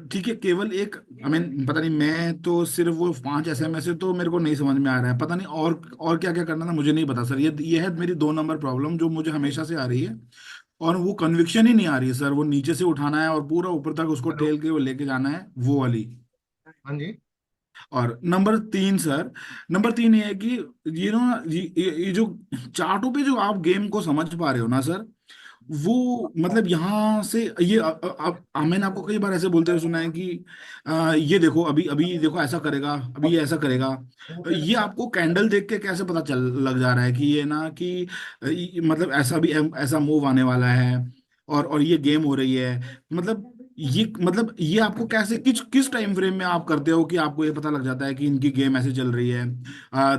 ठीक है, केवल एक आई मीन पता नहीं, मैं तो सिर्फ वो 5 SMS से तो मेरे को नहीं समझ में आ रहा है, पता नहीं और क्या क्या करना था मुझे नहीं पता सर। ये है मेरी 2 नंबर प्रॉब्लम जो मुझे हमेशा से आ रही है। और वो कन्विक्शन ही नहीं आ रही है सर, वो नीचे से उठाना है और पूरा ऊपर तक उसको हेलो। टेल के वो लेके जाना है, वो वाली। हाँ जी। और नंबर 3 सर, नंबर 3 ये है कि ये ना ये जो चार्टों पे जो आप गेम को समझ पा रहे हो ना सर, वो मतलब यहाँ से ये मैंने आपको कई बार ऐसे बोलते हुए सुना है कि ये देखो अभी अभी देखो ऐसा करेगा, अभी ये ऐसा करेगा। ये आपको कैंडल देख के कैसे पता चल लग जा रहा है कि ये ना कि मतलब ऐसा भी ऐसा मूव आने वाला है और ये गेम हो रही है? ये आपको कैसे किस किस टाइम फ्रेम में आप करते हो कि आपको ये पता लग जाता है कि इनकी गेम ऐसे चल रही है?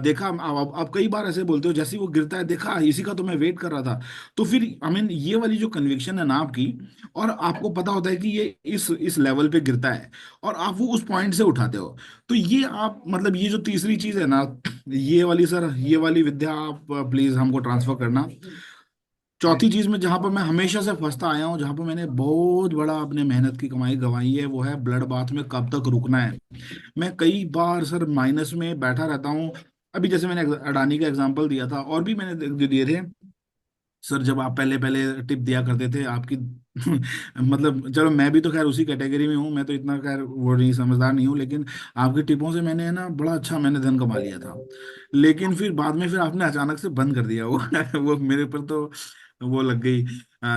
देखा आप कई बार ऐसे बोलते हो जैसे ही वो गिरता है, देखा इसी का तो मैं वेट कर रहा था। तो फिर आई मीन ये वाली जो कन्विक्शन है ना आपकी, और आपको पता होता है कि ये इस लेवल पे गिरता है, और आप वो उस पॉइंट से उठाते हो। तो ये आप मतलब ये जो तीसरी चीज है ना, ये वाली सर, ये वाली विद्या आप प्लीज हमको ट्रांसफर करना। चौथी चीज में जहां पर मैं हमेशा से फंसता आया हूँ, जहां पर मैंने बहुत बड़ा अपने मेहनत की कमाई गंवाई है, वो है ब्लड बाथ में कब तक रुकना है। मैं कई बार सर माइनस में बैठा रहता हूँ। अभी जैसे मैंने अडानी का एग्जांपल दिया था, और भी मैंने दिए थे सर, जब आप पहले पहले टिप दिया करते थे आपकी मतलब चलो मैं भी तो खैर उसी कैटेगरी में हूँ, मैं तो इतना खैर वो नहीं समझदार नहीं हूँ, लेकिन आपकी टिपों से मैंने ना बड़ा अच्छा मैंने धन कमा लिया था। लेकिन फिर बाद में फिर आपने अचानक से बंद कर दिया वो वो मेरे पर तो वो लग गई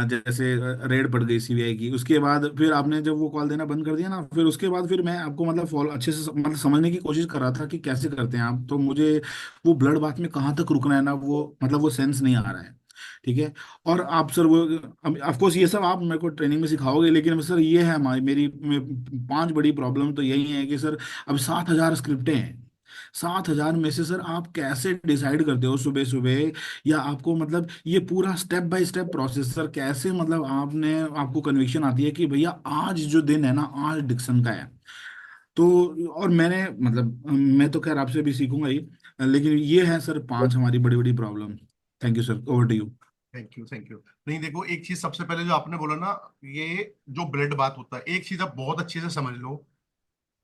जैसे रेड पड़ गई सीबीआई की। उसके बाद फिर आपने जब वो कॉल देना बंद कर दिया ना, फिर उसके बाद फिर मैं आपको मतलब फॉलो अच्छे से मतलब समझने की कोशिश कर रहा था कि कैसे करते हैं आप, तो मुझे वो ब्लड बाथ में कहाँ तक रुकना है ना, वो मतलब वो सेंस नहीं आ रहा है। ठीक है। और आप सर वो ऑफ कोर्स ये सब आप मेरे को ट्रेनिंग में सिखाओगे, लेकिन सर ये है हमारी मेरी 5 बड़ी प्रॉब्लम तो यही है कि सर अब 7,000 स्क्रिप्टें हैं। 7,000 में से सर आप कैसे डिसाइड करते हो सुबह सुबह, या आपको मतलब ये पूरा step by step process sir कैसे मतलब आपने आपको कन्विक्शन आती है कि भैया आज जो दिन है ना, आज डिक्सन का है? तो और मैंने मतलब मैं तो खैर आपसे भी सीखूंगा ही, लेकिन ये है सर 5 हमारी बड़ी बड़ी problem. Thank you sir, over to you. Thank you, thank you. नहीं देखो, एक चीज सबसे पहले जो आपने बोला ना, ये जो ब्लड बात होता है, एक चीज आप बहुत अच्छे से समझ लो।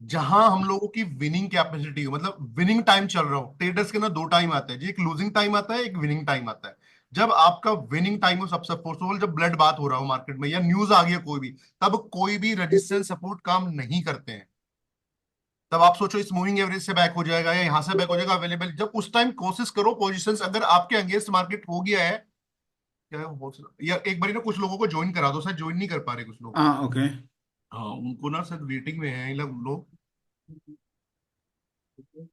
जहां हम लोगों की विनिंग कैपेसिटी हो, मतलब विनिंग टाइम चल रहा हो, ट्रेडर्स के ना दो टाइम आते हैं जी, एक लूजिंग टाइम आता है, एक विनिंग टाइम आता है। जब आपका विनिंग टाइम हो, सबसे फर्स्ट ऑफ ऑल जब ब्लड बात हो रहा हो मार्केट में या न्यूज आ गया कोई भी, तब कोई भी रेजिस्टेंस सपोर्ट काम नहीं करते हैं। तब आप सोचो इस मूविंग एवरेज से बैक हो जाएगा या यहां से बैक हो जाएगा अवेलेबल, जब उस टाइम कोशिश करो पोजीशंस अगर आपके अगेंस्ट मार्केट हो गया है, क्या या एक बार ना कुछ लोगों को ज्वाइन करा दो, शायद ज्वाइन नहीं कर पा रहे कुछ लोग। हाँ ओके। हाँ, उनको ना शायद वेटिंग में है ये लोग, है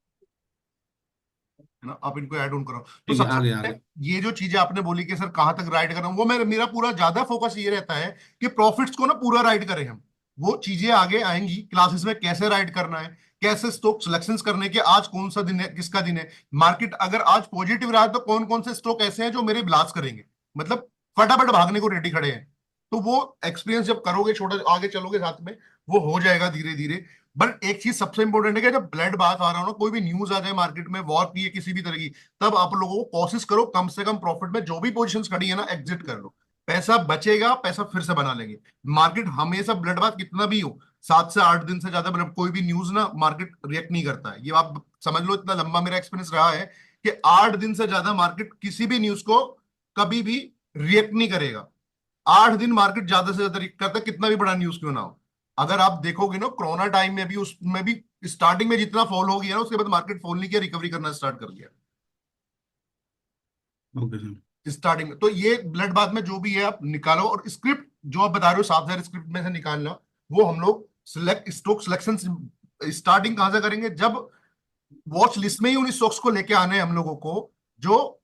ना, आप इनको ऐड ऑन करो। तो ठीक है, सबसे आ गया आ पहले गया। ये जो चीजें आपने बोली कि सर कहां तक राइड करना, वो मेरा पूरा ज्यादा फोकस ये रहता है कि प्रॉफिट्स को ना पूरा राइड करें हम। वो चीजें आगे आएंगी क्लासेस में, कैसे राइड करना है, कैसे स्टॉक सिलेक्शंस करने के, आज कौन सा दिन है, किसका दिन है। मार्केट अगर आज पॉजिटिव रहा तो कौन कौन से स्टॉक ऐसे हैं जो मेरे ब्लास्ट करेंगे, मतलब फटाफट भागने को रेडी खड़े हैं। तो वो एक्सपीरियंस जब करोगे, छोटा आगे चलोगे साथ में, वो हो जाएगा धीरे धीरे। बट एक चीज सबसे इंपॉर्टेंट है कि जब ब्लड बात आ रहा हो ना, कोई भी न्यूज आ जाए मार्केट में वॉर की है किसी भी तरह की, तब आप लोगों को कोशिश करो कम से कम प्रॉफिट में जो भी पोजीशंस खड़ी है ना एग्जिट कर लो। पैसा बचेगा, पैसा फिर से बना लेंगे। मार्केट हमेशा ब्लड बात कितना भी हो, 7 से 8 दिन से ज्यादा मतलब कोई भी न्यूज ना मार्केट रिएक्ट नहीं करता है, ये आप समझ लो। इतना लंबा मेरा एक्सपीरियंस रहा है कि 8 दिन से ज्यादा मार्केट किसी भी न्यूज को कभी भी रिएक्ट नहीं करेगा। 8 दिन मार्केट ज्यादा से ज्यादा रिएक्ट करता है, कितना भी बड़ा न्यूज क्यों ना हो। अगर आप देखोगे ना कोरोना टाइम में भी, उसमें भी स्टार्टिंग में जितना फॉल हो गया ना, उसके बाद मार्केट फॉल नहीं किया, रिकवरी करना स्टार्ट कर दिया ओके सर। स्टार्टिंग में। तो ये ब्लड बाथ में जो भी है आप निकालो, और स्क्रिप्ट जो आप बता रहे हो 7,000 स्क्रिप्ट में से निकालना, वो हम लोग सिलेक्ट स्टॉक सिलेक्शन स्टार्टिंग कहां से करेंगे, जब वॉच लिस्ट में ही उन स्टॉक्स को लेके आने हैं हम लोगों को, जो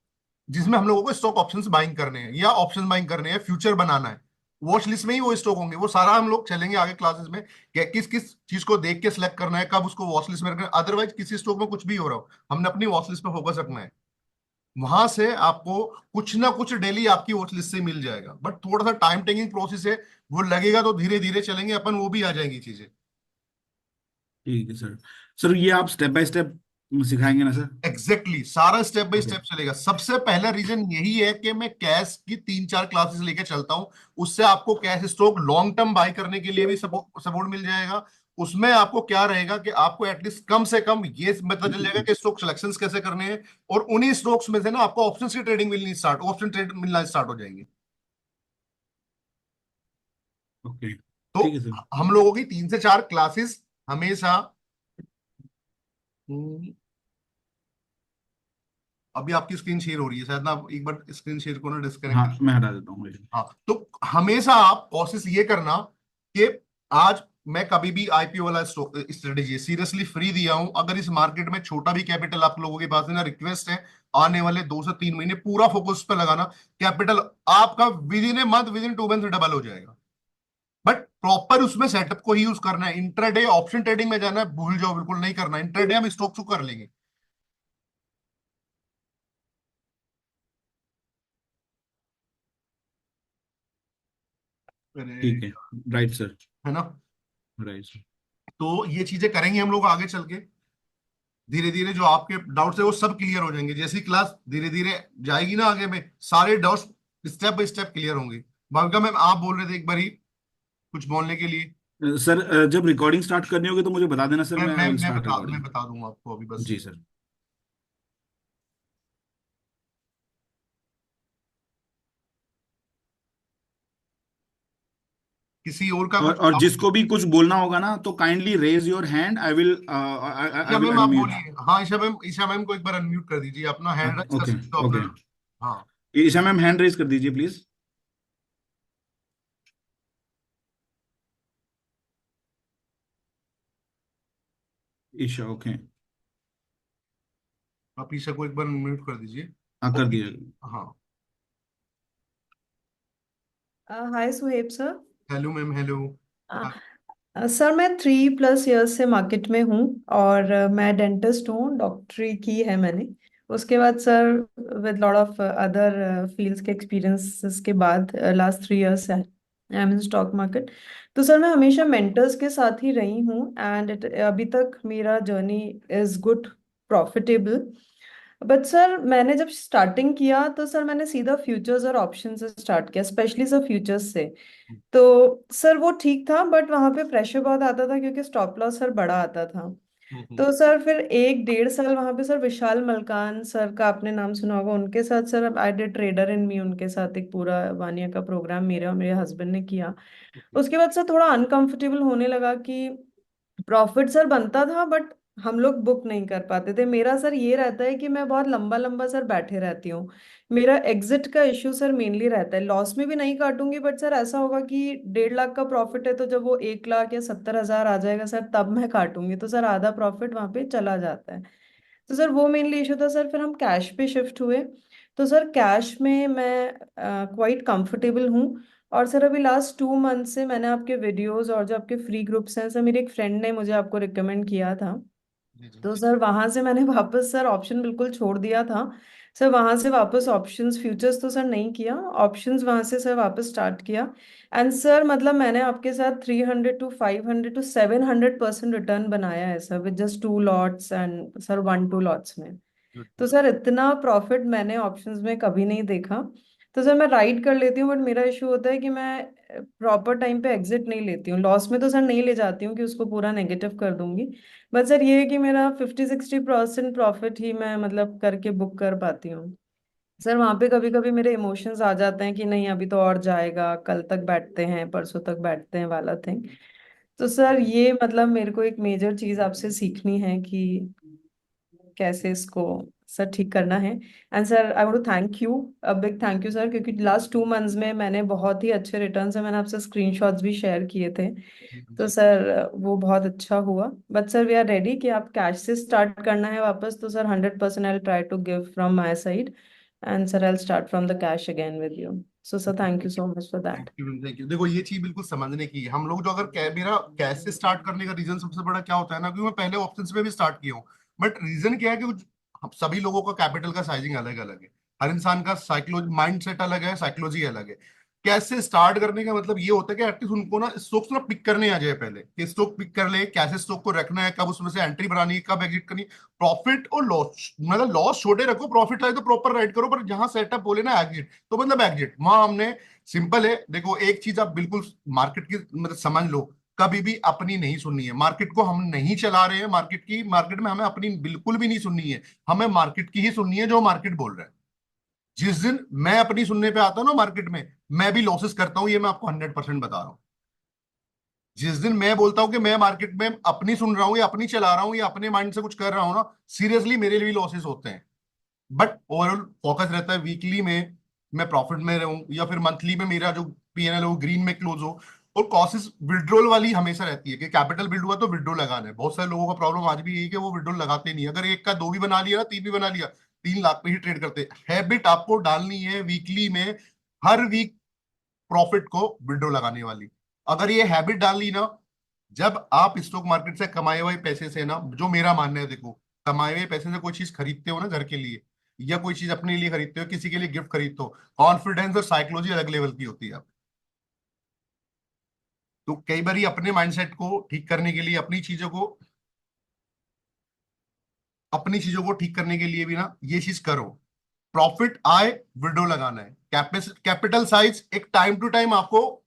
जिसमें हम लोगों को स्टॉक ऑप्शंस बाइंग करने हैं या ऑप्शन बाइंग करने हैं, फ्यूचर बनाना है। वॉच लिस्ट में ही वो स्टॉक होंगे, वो सारा हम लोग चलेंगे आगे क्लासेस में कि किस किस चीज को देख के सिलेक्ट करना है, कब उसको वॉच लिस्ट में रखना है। अदरवाइज किसी स्टॉक में कुछ भी हो रहा हो, हमने अपनी वॉच लिस्ट पे फोकस रखना है। वहां से आपको कुछ ना कुछ डेली आपकी वॉच लिस्ट से मिल जाएगा, बट थोड़ा सा टाइम टेकिंग प्रोसेस है, वो लगेगा। तो धीरे धीरे चलेंगे अपन, वो भी आ जाएंगी चीजें। ठीक है सर। सर ये आप स्टेप बाय स्टेप सिखाएंगे ना सर? एग्जैक्टली exactly, सारा स्टेप बाय ओके। स्टेप चलेगा। सबसे पहला रीजन यही है कि मैं कैश की 3-4 क्लासेस लेके चलता हूँ। उससे आपको cash stock long term by करने के लिए भी सपोर्ट मिल जाएगा। उसमें आपको क्या रहेगा कि आपको एटलीस्ट कम से कम ये पता चल जाएगा कि स्टॉक सिलेक्शंस कैसे करने हैं, और उन्हीं स्टॉक्स में से ना आपको ऑप्शन की ट्रेडिंग मिलनी स्टार्ट ऑप्शन ट्रेड मिलना स्टार्ट हो जाएंगे। ओके तो ठीक है सर। हम लोगों की 3 से 4 क्लासेस हमेशा। हम्म, अभी आपकी स्क्रीन शेयर हो रही है शायद ना, आप एक बार स्क्रीन शेयर को ना डिस्कनेक्ट। हाँ मैं हटा देता हूँ। हाँ, तो हमेशा आप कोशिश ये करना कि आज मैं कभी भी आईपीओ वाला स्ट्रेटेजी सीरियसली फ्री दिया हूं। अगर इस मार्केट में छोटा भी कैपिटल आप लोगों के पास है ना, रिक्वेस्ट है आने वाले 2 से 3 महीने पूरा फोकस पे लगाना। कैपिटल आपका with in a month, with in 2 month double हो जाएगा। बट प्रॉपर उसमें सेटअप को ही यूज करना है। इंट्राडे ऑप्शन ट्रेडिंग में जाना है भूल जाओ, बिल्कुल नहीं करना। इंट्राडे हम स्टॉक को कर लेंगे। अरे, ठीक है। Right sir. है ना। Right sir. तो ये चीजें करेंगे हम लोग आगे चल के। धीरे धीरे जो आपके डाउट्स है वो सब क्लियर हो जाएंगे। जैसी क्लास धीरे धीरे जाएगी ना आगे में, सारे doubts step by step clear होंगे। भाविका मैम, आप बोल रहे थे एक बारी कुछ बोलने के लिए। सर जब रिकॉर्डिंग स्टार्ट करनी होगी तो मुझे बता देना सर, मैं मैं मैं आई विल मैं स्टार्ट बता मैं रिकॉर्डिंग। बता दूंगा आपको अभी बस। जी सर। किसी और का कुछ और जिसको भी कुछ बोलना होगा ना तो kindly raise your hand, I will I Isha will ma'am आप अनम्यूट। बोलिए। हाँ ईशा मैम को एक बार अनम्यूट कर दीजिए, अपना हैंड राइज कर ओके सकते हो ओके। अपना। हाँ, ईशा मैम हैंड रेज कर दीजिए प्लीज। ईशा ओके। आप ईशा को एक बार अनम्यूट कर दीजिए। हाँ कर ओके। दिया। हाँ, hi Suhaib sir. Hello ma'am, hello. Sir मैं 3+ इयर्स से मार्केट में हूँ, और मैं डेंटिस्ट हूँ, डॉक्टरी की है मैंने। उसके बाद sir with lot of other fields के एक्सपीरियंसेस के बाद last 3 years I am in stock market. तो सर मैं हमेशा मेंटर्स के साथ ही रही हूँ, एंड अभी तक मेरा journey is good, profitable. But sir मैंने जब स्टार्टिंग किया तो सर मैंने सीधा फ्यूचर्स और ऑप्शन से स्टार्ट किया, स्पेशली सर फ्यूचर्स से। तो सर वो ठीक था, बट वहां पे प्रेशर बहुत आता था क्योंकि स्टॉप लॉस सर बड़ा आता था। तो सर फिर 1-1.5 साल वहां पे सर विशाल मलकान सर का आपने नाम सुना होगा, उनके साथ sir I did trader in me, उनके साथ एक पूरा वानिया का प्रोग्राम मेरे और मेरे हस्बैंड ने किया। उसके बाद सर थोड़ा अनकंफर्टेबल होने लगा कि प्रॉफिट सर बनता था बट हम लोग बुक नहीं कर पाते थे। मेरा सर ये रहता है कि मैं बहुत लंबा लंबा सर बैठे रहती हूँ। मेरा एग्जिट का इश्यू सर मेनली रहता है, लॉस में भी नहीं काटूंगी, बट सर ऐसा होगा कि 1.5 लाख का प्रॉफिट है तो जब वो 1 लाख या 70,000 आ जाएगा सर तब मैं काटूंगी, तो सर आधा प्रॉफिट वहां पे चला जाता है। तो सर वो मेनली इशू था सर। फिर हम कैश पे शिफ्ट हुए, तो सर कैश में मैं क्वाइट कंफर्टेबल हूँ। और सर अभी लास्ट 2 मंथ से मैंने आपके वीडियोस और जो आपके फ्री ग्रुप्स हैं सर, मेरे एक फ्रेंड ने मुझे आपको रिकमेंड किया था। जी जी तो सर वहां से मैंने वापस सर ऑप्शन बिल्कुल छोड़ दिया था। सर वहां से वापस ऑप्शंस फ्यूचर्स तो सर नहीं किया, ऑप्शंस वहां से सर वापस स्टार्ट किया। एंड सर मतलब मैंने आपके साथ 300 to 500 to 700% रिटर्न बनाया है sir, with just 2 lots and sir 1-2 lots में। गुड तो गुड। सर इतना प्रॉफिट मैंने ऑप्शंस में कभी नहीं देखा। तो सर मैं राइड कर लेती हूँ, बट मेरा इशू होता है कि मैं प्रॉपर टाइम पे एग्जिट नहीं लेती हूँ। लॉस में तो सर नहीं ले जाती हूँ कि उसको पूरा नेगेटिव कर दूंगी, बट सर ये है कि मेरा 50-60% प्रॉफिट ही मैं मतलब करके बुक कर पाती हूँ। सर वहां पे कभी कभी मेरे इमोशंस आ जाते हैं कि नहीं अभी तो और जाएगा, कल तक बैठते हैं, परसों तक बैठते हैं वाला थिंग। तो सर ये मतलब मेरे को एक मेजर चीज आपसे सीखनी है कि कैसे इसको सर ठीक करना है। And sir I want to thank you, a big thank you sir, क्योंकि लास्ट 2 मंथ्स में मैंने बहुत ही अच्छे रिटर्न्स है, मैंने आपसे स्क्रीनशॉट्स भी शेयर किए थे। तो जी सर वो बहुत अच्छा हुआ। But sir we are ready कि आप कैश से स्टार्ट करना है वापस, तो sir 100% I try to give from my side, and sir I start from the cash again with you. So sir thank you so much for thank that. You thank you. देखो ये चीज बिल्कुल समझने की है। हम लोग जो अगर मेरा कैश से स्टार्ट करने का रीजन सबसे बड़ा क्या होता है ना, क्योंकि मैं पहले ऑप्शंस में भी स्टार्ट किया हूँ। बट रीजन क्या है कि हम सभी लोगों का कैपिटल का साइजिंग अलग अलग है। हर इंसान का साइकोलॉजी माइंड सेट अलग है, साइकोलॉजी अलग है। कैश से स्टार्ट करने का मतलब ये होता है कि एटलीस्ट उनको ना स्टॉक्स ना पिक करने आ जाए पहले, कि स्टॉक पिक कर ले, कैसे स्टॉक को रखना है, कब उसमें से एंट्री बनानी है, कब एग्जिट करनी है। प्रॉफिट और लॉस मतलब लॉस छोटे रखो, प्रॉफिट आए तो प्रॉपर राइट करो, पर जहां सेटअप बोले ना एग्जिट, तो मतलब एग्जिट वहां हमने सिंपल है। देखो एक चीज आप बिल्कुल मार्केट की मतलब समझ लो, कभी भी अपनी नहीं सुननी है। मार्केट को हम नहीं चला रहे हैं, मार्केट में हमें अपनी बिल्कुल भी नहीं सुननी है। हमें मार्केट की ही सुननी है जो मार्केट बोल रहा है। जिस दिन मैं अपनी सुनने पे आता हूँ ना मार्केट में, मैं भी लॉसेस करता हूँ, ये मैं आपको 100% बता रहा हूँ। जिस दिन मैं बोलता हूँ कि मैं मार्केट में अपनी सुन रहा हूँ या अपनी चला रहा हूँ या अपने माइंड से कुछ कर रहा हूँ ना, सीरियसली मेरे लिए भी लॉसेस होते हैं। बट ओवरऑल फोकस रहता है वीकली में मैं प्रॉफिट में रहूं, या फिर मंथली में मेरा जो पीएनएल हो ग्रीन में क्लोज हो। और कॉसेस विड्रॉल वाली हमेशा रहती है कि कैपिटल बिल्ड हुआ तो विड्रॉल लगाना है। बहुत सारे लोगों का प्रॉब्लम आज भी यही है कि वो विड्रॉल लगाते नहीं। अगर एक का दो भी बना लिया ना, तीन भी बना लिया, 3 लाख पे ही ट्रेड करते। हैबिट आपको डालनी है वीकली में, हर वीक प्रॉफिट को विड्रॉल लगाने वाली। अगर ये हैबिट डाल ली ना, जब आप स्टॉक मार्केट से कमाए हुए पैसे से ना, जो मेरा मानना है देखो, कमाए हुए पैसे से कोई चीज खरीदते हो ना घर के लिए, या कोई चीज अपने लिए खरीदते हो, किसी के लिए गिफ्ट खरीदते हो, कॉन्फिडेंस और साइकोलॉजी अलग लेवल की होती है। आप तो कई बार अपने माइंडसेट को ठीक करने के लिए, अपनी चीजों को ठीक करने के लिए भी ना ये चीज करो। प्रॉफिट आए, विड्रॉ लगाना है। कैपिटल साइज एक टाइम टू टाइम आपको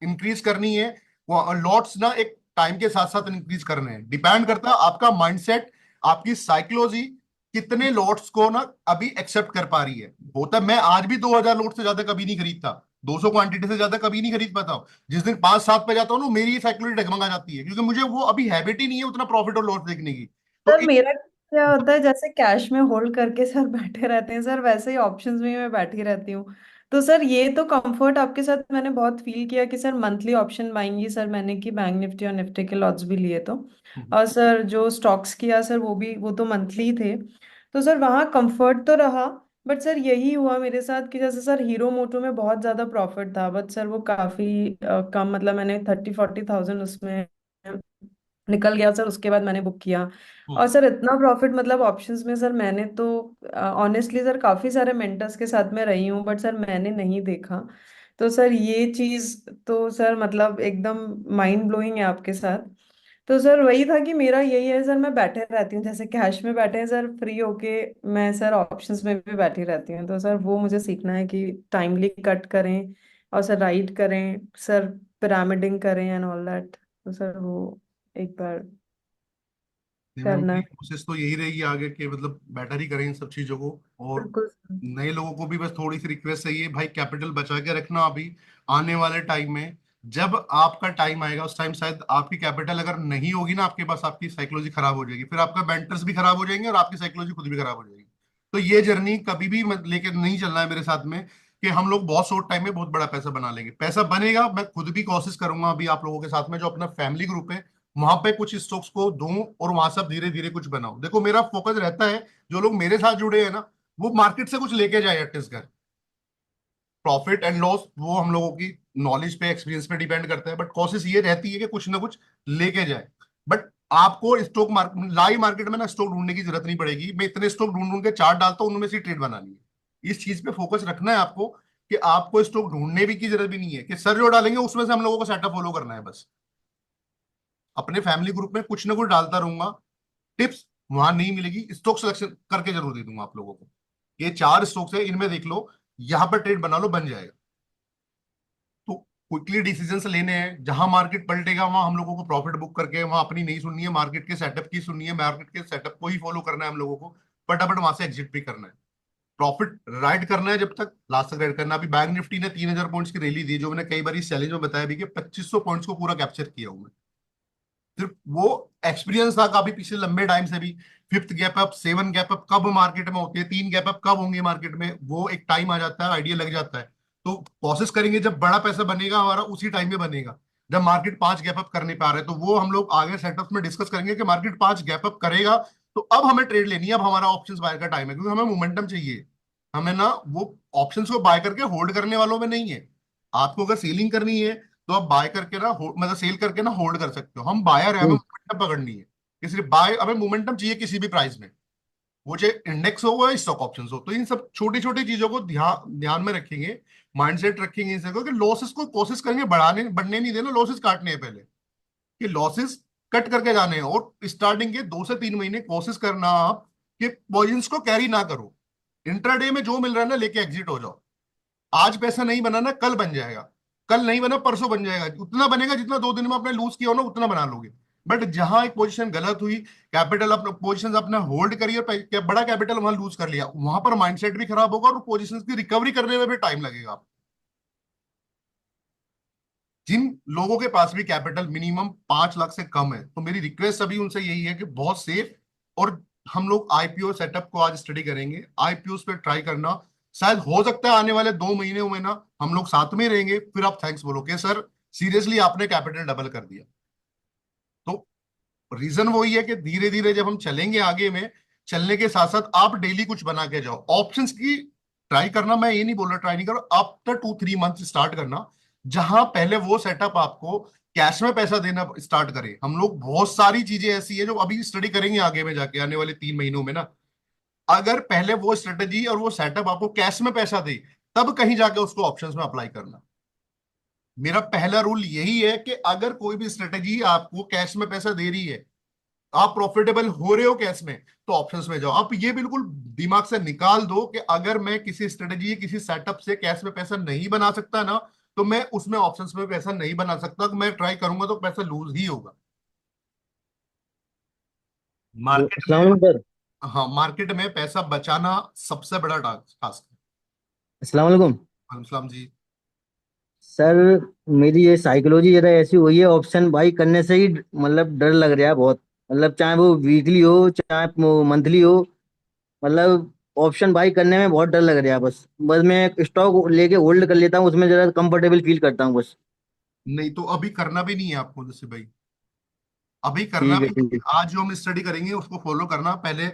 इंक्रीज करनी है। वो लॉट्स ना एक टाइम के साथ साथ इंक्रीज करने हैं। डिपेंड करता है आपका माइंडसेट, आपकी साइकोलॉजी कितने लॉट्स को ना अभी एक्सेप्ट कर पा रही है। होता मैं आज भी 2,000 लॉट से ज्यादा कभी नहीं खरीदता, 200 क्वांटिटी से ज्यादा कभी नहीं खरीद पाता हूँ। जिस दिन 5-7 पे जाता हूँ ना, मेरी साइकोलॉजी डगमगा जाती है, क्योंकि मुझे वो अभी हैबिट ही नहीं है उतना प्रॉफिट और लॉस देखने की। तो सर मेरा क्या होता है, जैसे कैश में होल्ड करके सर बैठे रहते हैं सर, वैसे ही ऑप्शंस में ही मैं बैठी रहती हूँ। तो सर ये तो कंफर्ट आपके साथ मैंने बहुत फील किया कि सर मंथली ऑप्शन बाइंग ही सर मैंने की, बैंक निफ्टी और निफ्टी के लॉट्स भी लिए तो। और सर जो स्टॉक्स किया सर वो तो मंथली थे। तो सर वहाँ कंफर्ट तो रहा। बट सर यही हुआ मेरे साथ कि जैसे सर हीरो मोटो में बहुत ज्यादा प्रॉफिट था, बट सर वो काफी कम, मतलब मैंने 30-40 थाउजेंड उसमें निकल गया सर, उसके बाद मैंने बुक किया। और सर इतना प्रॉफिट मतलब ऑप्शंस में सर मैंने तो ऑनेस्टली सर काफी सारे मेंटर्स के साथ में रही हूँ, बट सर मैंने नहीं देखा। तो सर ये चीज तो सर मतलब एकदम माइंड ब्लोइंग है आपके साथ। तो सर वही था कि मेरा यही है सर, मैं बैठे रहती हूँ जैसे कैश में बैठे हैं सर, फ्री होके मैं सर ऑप्शंस में भी बैठी रहती हूँ। तो सर वो मुझे सीखना है कि टाइमली कट करें और सर राइट करें सर, पिरामिडिंग करें एंड ऑल दैट। तो सर वो एक बार मैम करना की है। कोशिश तो यही रहेगी आगे के, मतलब बेटर ही करें इन सब चीजों को। और बिल्कुल सर। नए लोगों को भी बस थोड़ी सी रिक्वेस्ट है, ये भाई कैपिटल बचा के रखना। अभी आने वाले टाइम में जब आपका टाइम आएगा, उस टाइम शायद आपकी कैपिटल अगर नहीं होगी ना आपके पास, आपकी साइकोलॉजी खराब हो जाएगी, फिर आपका मेंटर्स भी खराब हो जाएंगे और आपकी साइकोलॉजी खुद भी खराब हो जाएगी। तो ये जर्नी कभी भी लेके नहीं चलना है मेरे साथ में, कि हम लोग बहुत शॉर्ट टाइम में बहुत बड़ा पैसा बना लेंगे। पैसा बनेगा, मैं खुद भी कोशिश करूंगा अभी आप लोगों के साथ में, जो अपना फैमिली ग्रुप है वहां पे कुछ स्टॉक्स को दूं और वहां से धीरे धीरे कुछ बनाऊं। देखो मेरा फोकस रहता है, जो लोग मेरे साथ जुड़े हैं ना, वो मार्केट से कुछ लेके जाए एटलीस्ट घर। प्रॉफिट एंड लॉस वो हम लोगों की नॉलेज पे एक्सपीरियंस पे डिपेंड करता है, बट कोशिश ये रहती है कि कुछ ना कुछ लेके जाए। बट आपको स्टॉक मार्केट, लाइव मार्केट में ना स्टॉक ढूंढने की जरूरत नहीं पड़ेगी। मैं इतने स्टॉक ढूंढ ढूंढ के चार्ट डालता हूँ, उनमें से ट्रेड बनानी है। इस चीज पे फोकस रखना है आपको, कि आपको स्टॉक ढूंढने भी की जरूरत भी नहीं है, कि सर जो डालेंगे उसमें से हम लोगों को सेटअप फॉलो करना है बस। अपने फैमिली ग्रुप में कुछ ना कुछ डालता रहूंगा, टिप्स वहां नहीं मिलेगी, स्टॉक सिलेक्शन करके जरूर दे दूंगा आप लोगों को। ये 4 स्टॉक्स है, इनमें देख लो, यहाँ पर ट्रेड बना लो, बन जाएगा। तो क्विकली डिसीजंस लेने हैं, जहां मार्केट पलटेगा वहां हम लोगों को प्रॉफिट बुक करके वहां अपनी नहीं सुननी है, मार्केट के सेटअप की सुननी है, मार्केट के सेटअप को ही फॉलो करना है हम लोगों को। फटाफट वहां से एग्जिट भी करना है, प्रॉफिट राइड करना है जब तक लास्ट तक राइड करना। अभी बैंक निफ्टी ने 3000 पॉइंट्स की रैली दी, जो मैंने कई बार इस चैलेंज में बताया भी, कि 2500 पॉइंट्स को पूरा कैप्चर किया हूं मैं। सिर्फ वो एक्सपीरियंस था काफी पिछले लंबे टाइम से भी। Fifth gap up, 7 gap up कब मार्केट में होती है, 3 गैप अप कब होंगे मार्केट में, वो एक टाइम आ जाता है, आइडिया लग जाता है। तो कोशिश करेंगे जब बड़ा पैसा बनेगा हमारा उसी टाइम में बनेगा, जब मार्केट 5 गैप अप कर नहीं पा रहे। तो वो हम लोग आगे सेटअप में डिस्कस करेंगे कि मार्केट 5 गैप अप करेगा तो अब हमें ट्रेड लेनी है, अब हमारा ऑप्शंस बाय का टाइम है, क्योंकि हमें मोमेंटम चाहिए। हमें ना वो ऑप्शंस को बाय करके होल्ड करने वालों में नहीं है। आपको अगर सेलिंग करनी है तो आप बाय करके ना मतलब सेल करके ना होल्ड कर सकते हो। हम बायर है, हमें मोमेंटम पकड़नी है, कि सिर्फ बाय, हमें मोमेंटम चाहिए किसी भी प्राइस में, वो चाहे इंडेक्स हो या स्टॉक ऑप्शन हो। तो इन सब छोटी छोटी चीजों को ध्यान ध्यान में रखेंगे, माइंडसेट रखेंगे इन सबको, कि लॉसेस को कोशिश करेंगे बढ़ाने बढ़ने नहीं देना, लॉसेस काटने हैं पहले, कि लॉसेस कट करके जाने हैं। और स्टार्टिंग के 2 से 3 महीने कोशिश करना आप कि पोजिशंस को कैरी ना करो। इंट्राडे में जो मिल रहा है ना लेके एग्जिट हो जाओ। आज पैसा नहीं बना ना कल बन जाएगा, कल नहीं बना परसों बन जाएगा, उतना बनेगा जितना 2 दिन में आपने लूज किया हो ना उतना बना लोगे। बट जहां एक पोजीशन गलत हुई, कैपिटल अपना पोजीशन अपना होल्ड करी और बड़ा कैपिटल वहां लूज कर लिया, वहां पर माइंडसेट भी खराब होगा और पोजीशन की रिकवरी करने में भी टाइम लगेगा। जिन लोगों के पास भी कैपिटल मिनिमम 5 लाख से कम है, तो मेरी रिक्वेस्ट अभी उनसे यही है कि बहुत सेफ, और हम लोग आईपीओ सेटअप को आज स्टडी करेंगे, आईपीओ पे ट्राई करना। शायद हो सकता है आने वाले 2 महीने में ना हम लोग साथ में ही रहेंगे, फिर आप थैंक्स बोलोगे सर सीरियसली आपने कैपिटल डबल कर दिया। तो रीजन वही है कि धीरे धीरे जब हम चलेंगे आगे में, चलने के साथ साथ आप डेली कुछ बना के जाओ, ऑप्शंस की ट्राई करना। मैं ये नहीं बोल रहा ट्राई नहीं करो, आफ्टर 2-3 मंथ स्टार्ट करना, जहां पहले वो सेटअप आपको कैश में पैसा देना स्टार्ट करे। हम लोग बहुत सारी चीजें ऐसी है जो अभी स्टडी करेंगे आगे में जाके, आने वाले 3 महीनों में ना, अगर पहले वो स्ट्रेटेजी और वो सेटअप आपको कैश में पैसा दे, तब कहीं जाके उसको ऑप्शंस में अप्लाई करना। मेरा पहला रूल यही है कि अगर कोई भी स्ट्रेटेजी आपको कैश में पैसा दे रही है, आप प्रॉफिटेबल हो रहे हो कैश में, तो ऑप्शंस में जाओ। आप ये बिल्कुल दिमाग से निकाल दो कि अगर मैं किसी स्ट्रेटेजी किसी सेटअप से कैश में पैसा नहीं बना सकता ना, तो मैं उसमें ऑप्शंस में पैसा नहीं बना सकता। मैं ट्राई करूंगा तो पैसा लूज ही होगा मार्केट अस्सलाम में। वालेकुम सर। हाँ, मार्केट में पैसा बचाना सबसे बड़ा टास्क है। अस्सलाम वालेकुम वालेकुम सलाम जी। सर। मेरी ये साइकोलॉजी जरा ऐसी हुई है, ऑप्शन बाई करने से ही मतलब डर लग रहा है बहुत। मतलब चाहे वो वीकली हो चाहे वो मंथली हो, मतलब ऑप्शन बाई करने में बहुत डर लग रहा है। बस बस मैं स्टॉक लेके होल्ड कर लेता हूँ, उसमें जरा कंफर्टेबल फील करता हूँ बस। नहीं तो अभी करना भी नहीं है आपको, जैसे भाई अभी करना ठीक है भी नहीं ठीक है। है। आज जो हम स्टडी करेंगे उसको फॉलो करना। पहले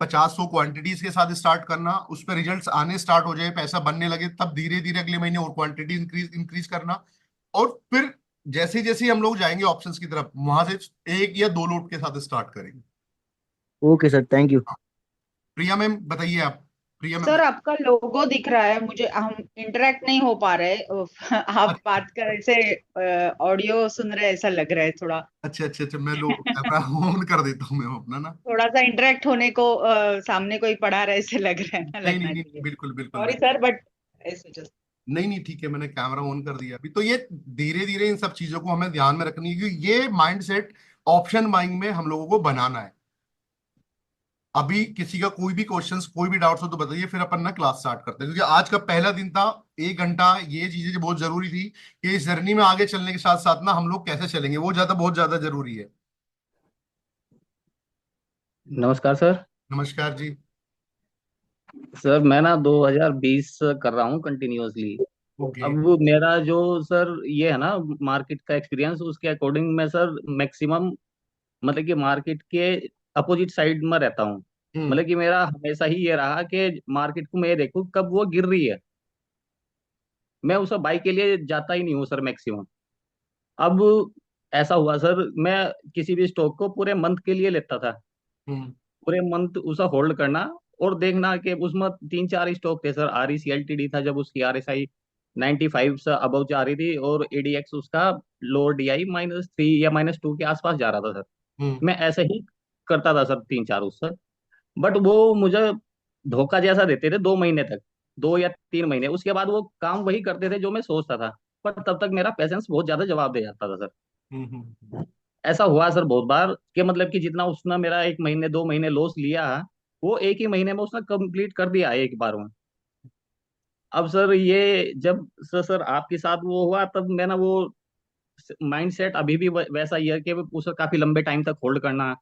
50-100 क्वांटिटीज के साथ स्टार्ट करना, उस पर रिजल्ट्स आने स्टार्ट हो जाए, पैसा बनने लगे, तब धीरे धीरे अगले महीने और क्वांटिटी इंक्रीज इंक्रीज करना। और फिर जैसे जैसे हम लोग जाएंगे ऑप्शंस की तरफ, वहां से 1 या 2 लोट के साथ स्टार्ट करेंगे। Okay sir, thank you. Priya ma'am बताइए आप। प्रिया मैम। सर आपका लोगो दिख रहा है मुझे, हम इंटरेक्ट नहीं हो पा रहे। आप बात कर ऐसे ऑडियो सुन रहे ऐसा लग रहा है थोड़ा। अच्छा अच्छा अच्छा, मैं लो कैमरा ऑन कर देता हूँ मैं अपना ना। थोड़ा सा इंटरेक्ट होने को सामने कोई पढ़ा रहा है ऐसे लग रहा है ना, नहीं नहीं लगना नहीं, चाहिए। बिल्कुल बिल्कुल सॉरी बिल्कुल। सर बट ऐसे just नहीं नहीं ठीक है, मैंने कैमरा ऑन कर दिया अभी। तो ये धीरे धीरे इन सब चीजों को हमें ध्यान में रखनी है, क्योंकि ये माइंडसेट ऑप्शन बाइंग में हम लोगों को बनाना है। अभी किसी का कोई भी क्वेश्चंस कोई भी डाउट्स हो तो बताइए, फिर अपन ना क्लास स्टार्ट करते हैं, क्योंकि आज का पहला दिन था। 1 घंटा ये चीजें जो बहुत जरूरी थी कि इस जर्नी में आगे चलने के साथ साथ ना हम लोग कैसे चलेंगे, वो ज्यादा बहुत ज्यादा जरूरी है। नमस्कार सर। नमस्कार जी। सर मैं ना 2020 कर रहा हूँ कंटिन्यूअसली। ओके। अब वो मेरा जो सर ये है ना मार्केट का एक्सपीरियंस, उसके अकॉर्डिंग मैं सर मैक्सिमम मतलब कि मार्केट के अपोजिट साइड में रहता हूँ। हम्म। मतलब कि मेरा हमेशा ही ये रहा कि मार्केट को मैं ये देखूँ कब वो गिर रही है, मैं उसे बाई के लिए जाता ही नहीं हूँ सर मैक्सिमम। अब ऐसा हुआ सर, मैं किसी भी स्टॉक को पूरे मंथ के लिए लेता था, हम्म पूरे मंथ उसे होल्ड करना और देखना कि उसमें तीन चार स्टॉक थे sir. R E C L T D था, जब उसकी आर एस आई 95 से अबव जा रही थी, और एडीएक्स उसका लोअर डी आई -3 या -2 के आसपास जा रहा था सर। हम्म मैं ऐसे ही करता था सर, तीन चार उससे। बट वो मुझे धोखा जैसा देते थे 2 महीने तक, 2 या 3 महीने। उसके बाद वो काम वही करते थे जो मैं सोचता था, पर तब तक मेरा पेशेंस बहुत ज्यादा जवाब दे जाता था सर। हम्म। ऐसा हुआ सर बहुत बार कि मतलब कि जितना उसने मेरा 1 महीने 2 महीने लॉस लिया, वो एक ही महीने में उसने कंप्लीट कर दिया एक बार में। अब सर ये जब सर आपके साथ वो हुआ, तब मैंने वो माइंड सेट अभी भी वैसा ही है कि उसे काफी लंबे टाइम तक होल्ड करना।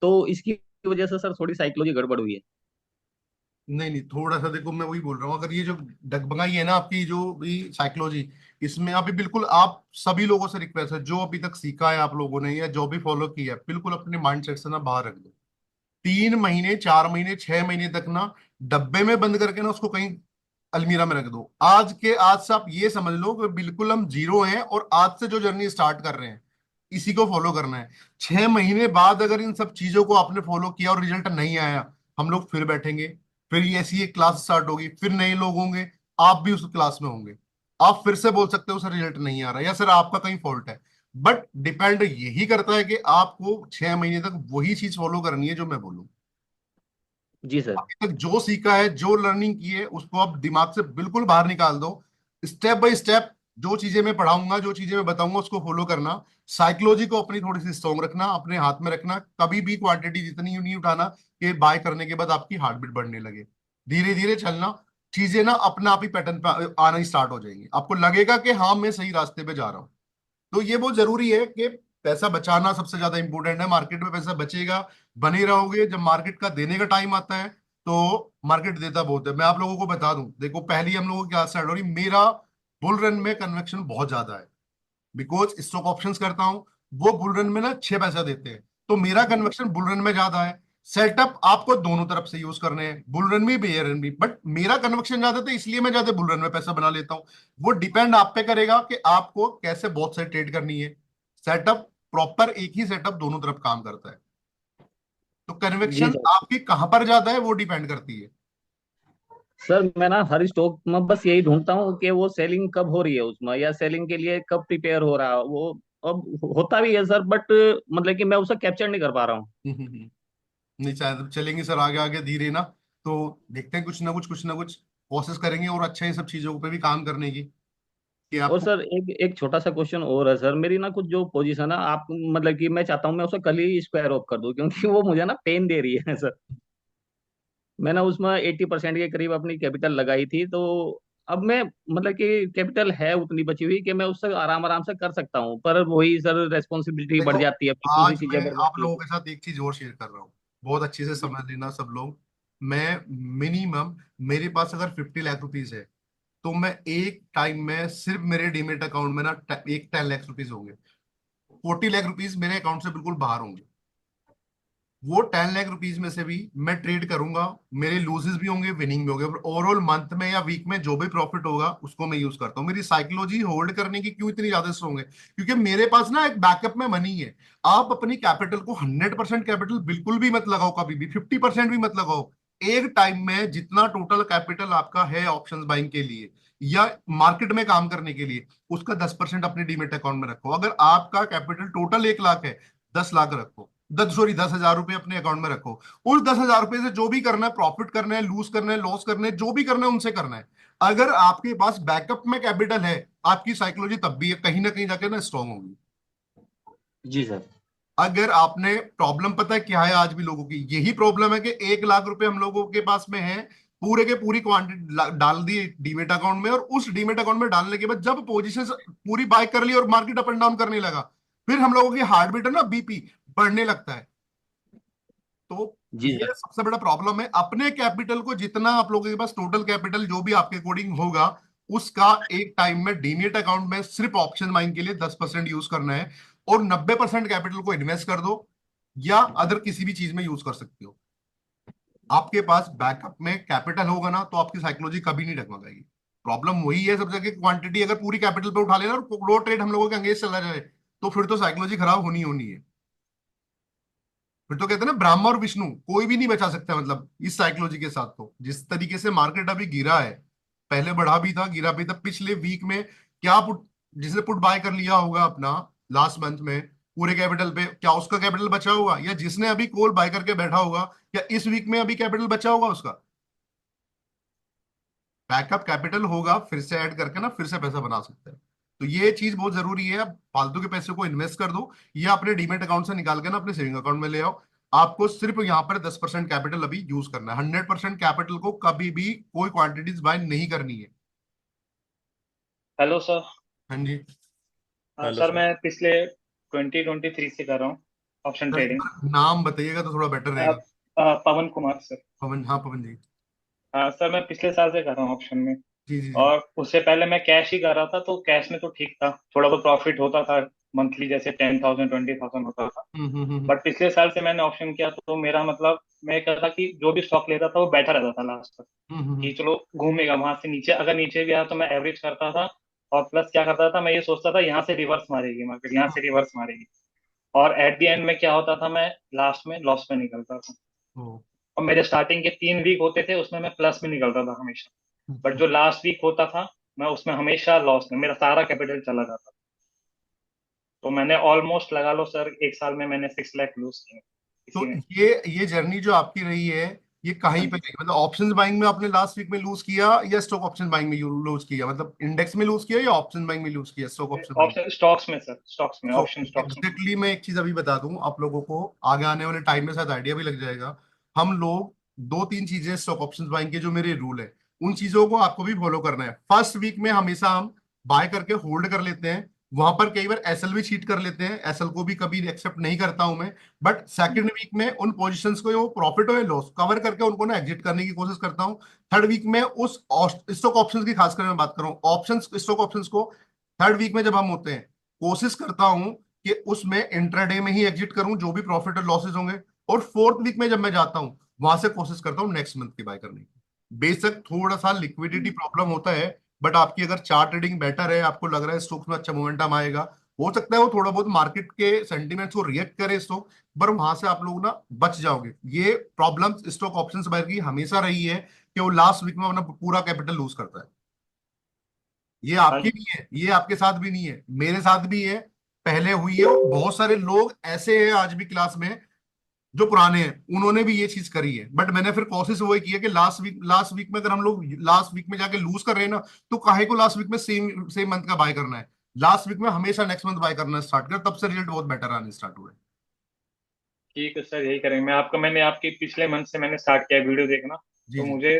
तो इसकी वजह से सर थोड़ी साइकोलॉजी गड़बड़ हुई है। नहीं नहीं, थोड़ा सा देखो, मैं वही बोल रहा हूँ, अगर ये जो डगमगाई है ना आपकी जो भी साइकोलॉजी, इसमें अभी बिल्कुल आप सभी लोगों से रिक्वेस्ट है, जो अभी तक सीखा है आप लोगों ने या जो भी फॉलो किया है, बिल्कुल अपने माइंड सेट से ना बाहर रख दो। 3 महीने 4 महीने 6 महीने तक ना डब्बे में बंद करके ना उसको कहीं अलमीरा में रख दो। आज से आप ये समझ लो कि बिल्कुल हम जीरो हैं, और आज से जो जर्नी स्टार्ट कर रहे हैं इसी को फॉलो करना है। 6 महीने बाद अगर इन सब चीजों को आपने फॉलो किया और रिजल्ट नहीं आया, हम लोग फिर बैठेंगे, फिर ये ऐसी एक क्लास स्टार्ट होगी, फिर नए लोग होंगे, आप भी उस क्लास में होंगे। आप फिर से बोल सकते हो सर रिजल्ट नहीं आ रहा, या सर आपका कहीं फॉल्ट है। बट डिपेंड यही करता है कि आपको 6 महीने तक वही चीज फॉलो करनी है जो मैं बोलूँ। जी सर। अभी तक जो सीखा है, जो लर्निंग की है, उसको आप दिमाग से बिल्कुल बाहर निकाल दो। स्टेप बाय स्टेप जो चीजें मैं पढ़ाऊंगा, जो चीजें मैं बताऊंगा, उसको फॉलो करना। साइकोलॉजी को अपनी थोड़ी सी स्ट्रॉन्ग रखना, अपने हाथ में रखना। कभी भी क्वांटिटी जितनी नहीं उठाना कि बाय करने के बाद आपकी हार्ट बीट बढ़ने लगे। धीरे धीरे चलना, चीजें ना अपने आप ही पैटर्न पे आना ही स्टार्ट हो जाएंगी। आपको लगेगा कि हाँ मैं सही रास्ते पे जा रहा हूँ। तो ये बहुत जरूरी है कि पैसा बचाना सबसे ज्यादा इंपॉर्टेंट है। मार्केट में पैसा बचेगा, बने रहोगे। जब मार्केट का देने का टाइम आता है तो मार्केट देता बहुत है। मैं आप लोगों को बता दूं, देखो पहली हम लोगों की क्लास स्टार्ट हो रही, मेरा बुल रन में कन्वेक्शन बहुत ज्यादा है, बिकॉज स्टॉक ऑप्शंस करता हूं। वो बुल रन में ना 6 पैसा देते हैं, तो मेरा कन्वेक्शन बुल रन में ज्यादा है। सेटअप आपको दोनों तरफ से यूज करने हैं, बुल रन भी बेयर रन भी, बट मेरा कन्वेक्शन ज्यादा था इसलिए मैं ज्यादा बुल रन में पैसा बना लेता हूँ। वो डिपेंड आप पे करेगा कि आपको कैसे बहुत सारी ट्रेड करनी है। सेटअप प्रॉपर, एक ही सेटअप दोनों तरफ काम करता है। तो जी कन्वेक्शन सर। आपकी कहां पर ज्यादा है वो डिपेंड करती है। सर मैं ना हर स्टॉक में बस यही ढूंढता हूँ कि वो सेलिंग कब हो रही है उसमें, या सेलिंग के लिए कब प्रिपेयर हो रहा है वो। अब होता भी है सर, बट मतलब कि मैं उसे कैप्चर नहीं कर पा रहा हूँ। नहीं चाहे चलेंगे सर आगे आगे धीरे ना, तो देखते हैं कुछ ना कुछ कोशिश करेंगे और अच्छा इन सब चीजों पे भी काम करने की, कि और आपको। सर एक एक छोटा सा क्वेश्चन और है सर। मेरी ना कुछ जो पोजीशन है, आप मतलब कि मैं चाहता हूँ मैं उसे कल ही स्क्वायर ऑफ कर दूं, क्योंकि वो मुझे ना पेन दे रही है सर। मैंने उसमें 80% के करीब अपनी कैपिटल लगाई थी, तो अब मैं मतलब कि कैपिटल है उतनी बची हुई कि मैं उससे आराम आराम से कर सकता हूँ, पर वही सर रेस्पॉन्सिबिलिटी बढ़ देखो, जाती है, फिर दूसरी आज चीजें मैं बढ़ आप जाती है। लोगों के साथ एक चीज और शेयर कर रहा हूँ, बहुत अच्छे से समझ लेना सब लोग। मैं मिनिमम, मेरे पास अगर 50 लाख रुपीज है, तो मैं एक टाइम में सिर्फ मेरे डीमेट अकाउंट में ना एक 10 लाख रुपीज होंगे। 40 लाख रुपीज मेरे अकाउंट से बिल्कुल बाहर होंगे। वो 10 लाख रुपीज में से भी मैं ट्रेड करूंगा, मेरे लूजेस भी होंगे, विनिंग भी होंगे, ओवरऑल मंथ में या वीक में जो भी प्रॉफिट होगा उसको मैं यूज करता हूँ। मेरी साइकोलॉजी होल्ड करने की क्यों इतनी ज्यादा स्ट्रॉन्ग है, क्योंकि मेरे पास ना एक बैकअप में मनी है। आप अपनी कैपिटल को 100% कैपिटल बिल्कुल भी मत लगाओ, कभी भी 50% भी मत लगाओ। एक टाइम में जितना टोटल कैपिटल आपका है ऑप्शंस बाइंग के लिए या मार्केट में काम करने के लिए, उसका 10% अपने डीमेट अकाउंट में रखो। अगर आपका कैपिटल टोटल 1 लाख है, 10 लाख रखो। 10,000 रुपए अपने अकाउंट में रखो। उस 10,000 रुपए से जो भी करना है, प्रॉफिट करना है, लूज करना है, लॉस करना है, जो भी करना है उनसे करना है। अगर आपके पास बैकअप में कैपिटल है, आपकी साइकोलॉजी तब भी कहीं ना कहीं जाके ना स्ट्रांग होगी। जी सर। अगर आपने प्रॉब्लम, पता है क्या है आज भी लोगों की, यही प्रॉब्लम है कि 1 लाख रुपए हम लोगों के पास में है, पूरे के पूरी क्वांटिटी डाल दी डीमेट अकाउंट में, और उस डीमेट अकाउंट में डालने के बाद जब पोजीशन पूरी बाय कर ली और मार्केट अप एंड डाउन करने लगा, फिर हम लोगों की हार्ट बीट है ना, बीपी बढ़ने लगता है। तो जी ये सर। सबसे बड़ा प्रॉब्लम है। अपने कैपिटल को जितना आप लोगों के पास टोटल कैपिटल जो भी आपके अकॉर्डिंग होगा, उसका एक टाइम में डीमेट अकाउंट में सिर्फ ऑप्शन बाइंग के लिए 10% यूज करना है, और 90% कैपिटल को इन्वेस्ट कर दो, या अदर किसी भी चीज में यूज कर सकते हो। आपके पास बैकअप में कैपिटल होगा ना, तो आपकी साइकोलॉजी कभी नहीं डगमगाएगी। प्रॉब्लम वही है सब जगह, क्वांटिटी अगर पूरी कैपिटल पे उठा लेना और लो ट्रेड हम लोगों के अंगेज चला जाए, तो फिर तो साइकोलॉजी खराब होनी होनी है। फिर तो कहते हैं ना ब्रह्मा और विष्णु कोई भी नहीं बचा सकता, मतलब इस साइकोलॉजी के साथ। तो जिस तरीके से मार्केट अभी गिरा है, पहले बढ़ा भी था गिरा भी था, पिछले वीक में क्या पुट, जिसने पुट बाय कर लिया होगा अपना लास्ट मंथ में पूरे कैपिटल पे, क्या उसका कैपिटल बचा होगा? या जिसने अभी कॉल बाय करके बैठा होगा, क्या इस वीक में अभी कैपिटल बचा होगा उसका? बैकअप कैपिटल होगा, फिर से ऐड करके ना फिर से पैसा बना सकते हैं। तो ये चीज बहुत जरूरी है। आप फालतू के पैसे को इन्वेस्ट कर दो, या अपने डीमेट अकाउंट से निकाल के ना अपने सेविंग अकाउंट में ले आओ। आपको सिर्फ यहाँ पर 10% कैपिटल अभी यूज करना है, 100% कैपिटल को कभी भी कोई क्वांटिटीज बाय नहीं करनी है। Hello sir. हाँ जी। Hello sir sir. मैं पिछले 2023 से कर रहा हूँ ऑप्शन सर, ट्रेडिंग। नाम बताइएगा तो थोड़ा बेटर रहेगा। पवन कुमार सर। पवन, हाँ पवन जी। हाँ सर, मैं पिछले साल से कर रहा हूँ ऑप्शन में। जी जी जी। और उससे पहले मैं कैश ही कर रहा था, तो कैश में तो ठीक था, थोड़ा बहुत प्रॉफिट होता था मंथली, जैसे 10,000 20,000 होता था। हम्म। बट पिछले साल से मैंने ऑप्शन किया, तो मेरा मतलब मैं क्या था कि जो भी स्टॉक लेता था वो बैठा रहता था लास्ट तक, कि चलो घूमेगा वहां से नीचे, अगर नीचे भी आया तो मैं एवरेज करता था। और प्लस क्या करता था, मैं ये सोचता था यहाँ से रिवर्स मारेगी मार्केट, यहाँ से रिवर्स मारेगी। और एट द एंड में क्या होता था, मैं लास्ट में लॉस में निकलता था। ओ, और मेरे स्टार्टिंग के 3 वीक होते थे, उसमें मैं प्लस में निकलता था हमेशा। बट अच्छा। जो लास्ट वीक होता था, मैं उसमें हमेशा लॉस में, मेरा सारा कैपिटल चला जाता था। तो मैंने ऑलमोस्ट लगा लो सर, 1 साल में मैंने 6 लाख लूज किए तो इसी में। ये जर्नी जो आपकी रही है, ये हाँ कहीं पे जी। रही? मतलब ऑप्शंस बाइंग में आपने लास्ट वीक में लूज किया, या स्टॉक ऑप्शन बाइंग में लूज किया? मतलब इंडेक्स में लूज किया या ऑप्शन बाइंग में लूज किया, stock option buying? Option stocks में सर, स्टॉक्स में, सो ऑप्शन स्टॉक्स में। एग्जैक्टली मैं एक चीज अभी बता दूं आप लोगों को, आगे आने वाले टाइम में शायद आइडिया भी लग जाएगा। हम लोग दो तीन चीजें स्टॉक ऑप्शन बाइंग के जो मेरे रूल है, उन चीजों को आपको भी फॉलो करना है। फर्स्ट वीक में हमेशा हम बाय करके होल्ड कर लेते हैं, वहां पर कई बार एसएल भी चीट कर लेते हैं, एसएल को भी कभी एक्सेप्ट नहीं करता हूं मैं। बट सेकंड वीक में उन पोजीशंस को, वो प्रॉफिट हो या लॉस, कवर करके उनको ना एग्जिट करने की कोशिश करता हूँ। थर्ड वीक में उस स्टॉक ऑप्शंस की खासकर मैं बात कर रहा हूँ, ऑप्शंस स्टॉक ऑप्शंस को थर्ड वीक में जब हम होते हैं, कोशिश करता हूं कि उसमें इंट्राडे में ही एग्जिट करूं जो भी प्रॉफिट और लॉसेस होंगे। और फोर्थ वीक में जब मैं जाता हूं, वहां से कोशिश करता हूं नेक्स्ट मंथ की बाय करने की। बेशक थोड़ा सा लिक्विडिटी प्रॉब्लम होता है, बट आपकी अगर चार्ट ट्रेडिंग बेटर है, आपको लग रहा है स्टॉक्स में अच्छा मोमेंटम आएगा, हो सकता है वो थोड़ा बहुत मार्केट के सेंटीमेंट्स को रिएक्ट करे स्टॉक, पर वहां से आप लोग ना बच जाओगे। ये प्रॉब्लम स्टॉक ऑप्शंस बायर की हमेशा रही है कि वो लास्ट वीक में अपना पूरा कैपिटल लूज करता है। ये हाँ आपकी जी। नहीं है, ये आपके साथ भी नहीं है, मेरे साथ भी है, पहले हुई है। बहुत सारे लोग ऐसे हैं आज भी क्लास में जो पुराने हैं, उन्होंने भी ये चीज करी है। बट मैंने फिर कोशिश वही की है कि लास्ट वीक में अगर हम लोग लास्ट वीक में जाके लूज कर रहे हैं ना, तो काहे को लास्ट वीक में सेम सेम मंथ का बाय करना है? लास्ट वीक में हमेशा नेक्स्ट मंथ बाय करना स्टार्ट कर, तब से रिजल्ट बहुत बेटर आने स्टार्ट हुए। ठीक है सर, यही करेंगे। मैंने आपके पिछले मंथ से मैंने स्टार्ट किया वीडियो देखना। जी तो जी। मुझे,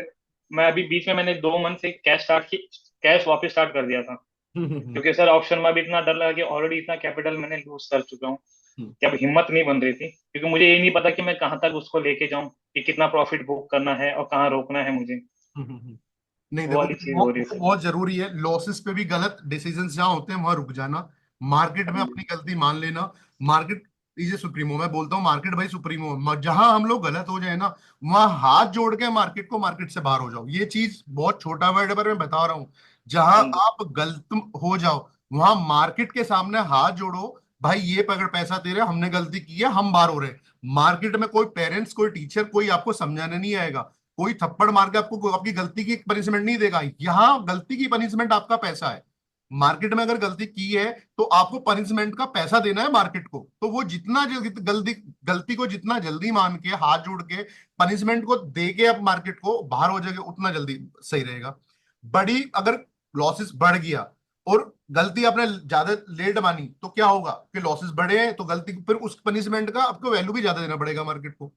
मैं अभी बीच में मैंने 2 मंथ से कैश वापस स्टार्ट कर दिया था। हम्म। क्योंकि सर ऑप्शन में भी इतना डर लगा कि ऑलरेडी इतना कैपिटल मैंने लूज कर चुका हूँ हम्म। कि अब हिम्मत नहीं बन रही थी, क्योंकि मुझे ये नहीं पता कि मैं कहाँ तक उसको लेके जाऊं, कि कितना प्रॉफिट बुक करना है और कहाँ रोकना है मुझे। नहीं वो देखो, वाली चीज वो हो रही है वो सर। बहुत जरूरी है। लॉसेस पे भी गलत डिसीजन जहां होते हैं वहां रुक जाना, मार्केट में अपनी गलती मान लेना। मार्केट इज ए सुप्रीमो, मैं बोलता हूँ मार्केट भाई सुप्रीमो। जहां हम लोग गलत हो जाए ना, वहां हाथ जोड़ के मार्केट को, मार्केट से बाहर हो जाओ। ये चीज बहुत छोटा वर्ड है, पर मैं बता रहा हूँ, जहां हाँ जी। आप गलत हो जाओ, वहां मार्केट के सामने हाथ जोड़ो, भाई ये पकड़ पैसा दे रहे, हमने गलती की है, हम बाहर हो रहे हैं। मार्केट में कोई पेरेंट्स, कोई टीचर, कोई आपको समझाने नहीं आएगा, कोई थप्पड़ मार के आपको आपकी गलती की पनिशमेंट नहीं देगा। यहाँ गलती की पनिशमेंट आपका पैसा है। मार्केट में अगर गलती की है, तो आपको पनिशमेंट का पैसा देना है मार्केट को। तो वो जितना गलती गलती को जितना जल्दी मान के हाथ जोड़ के पनिशमेंट को दे के आप मार्केट को बाहर हो जाएगा, उतना जल्दी सही रहेगा। बड़ी अगर लॉसेस बढ़ गया और गलती आपने ज्यादा लेट मानी, तो क्या होगा कि लॉसेस बढ़े हैं, तो गलती फिर उस पनिशमेंट का आपको वैल्यू भी ज्यादा देना पड़ेगा मार्केट को।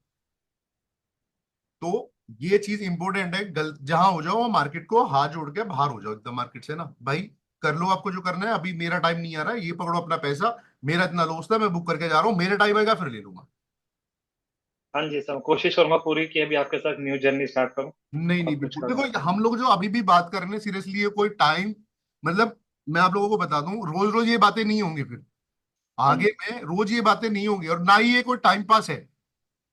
तो ये चीज इंपॉर्टेंट है, गलत जहां हो जाओ मार्केट को हाथ जोड़ के बाहर हो जाओ एकदम मार्केट से ना, भाई कर लो आपको जो करना है, अभी मेरा टाइम नहीं आ रहा है, ये पकड़ो अपना पैसा, मेरा इतना लॉस था, मैं बुक करके जा रहा हूँ, मेरा टाइम आएगा फिर ले लूंगा। हाँ जी सर, कोशिश करूंगा पूरी कि अभी आपके साथ न्यू जर्नी स्टार्ट करूँ नहीं और नहीं, कुछ बिल्कुल कर देखो, सकूँ। हम लोग जो अभी भी बात कर रहे हैं सीरियसली, ये कोई टाइम, मतलब मैं आप लोगों को बता दूं, रोज रोज ये बातें नहीं होंगी फिर हाँ आगे जी। में, रोज ये बातें नहीं होंगी, और ना ही ये कोई टाइम पास है।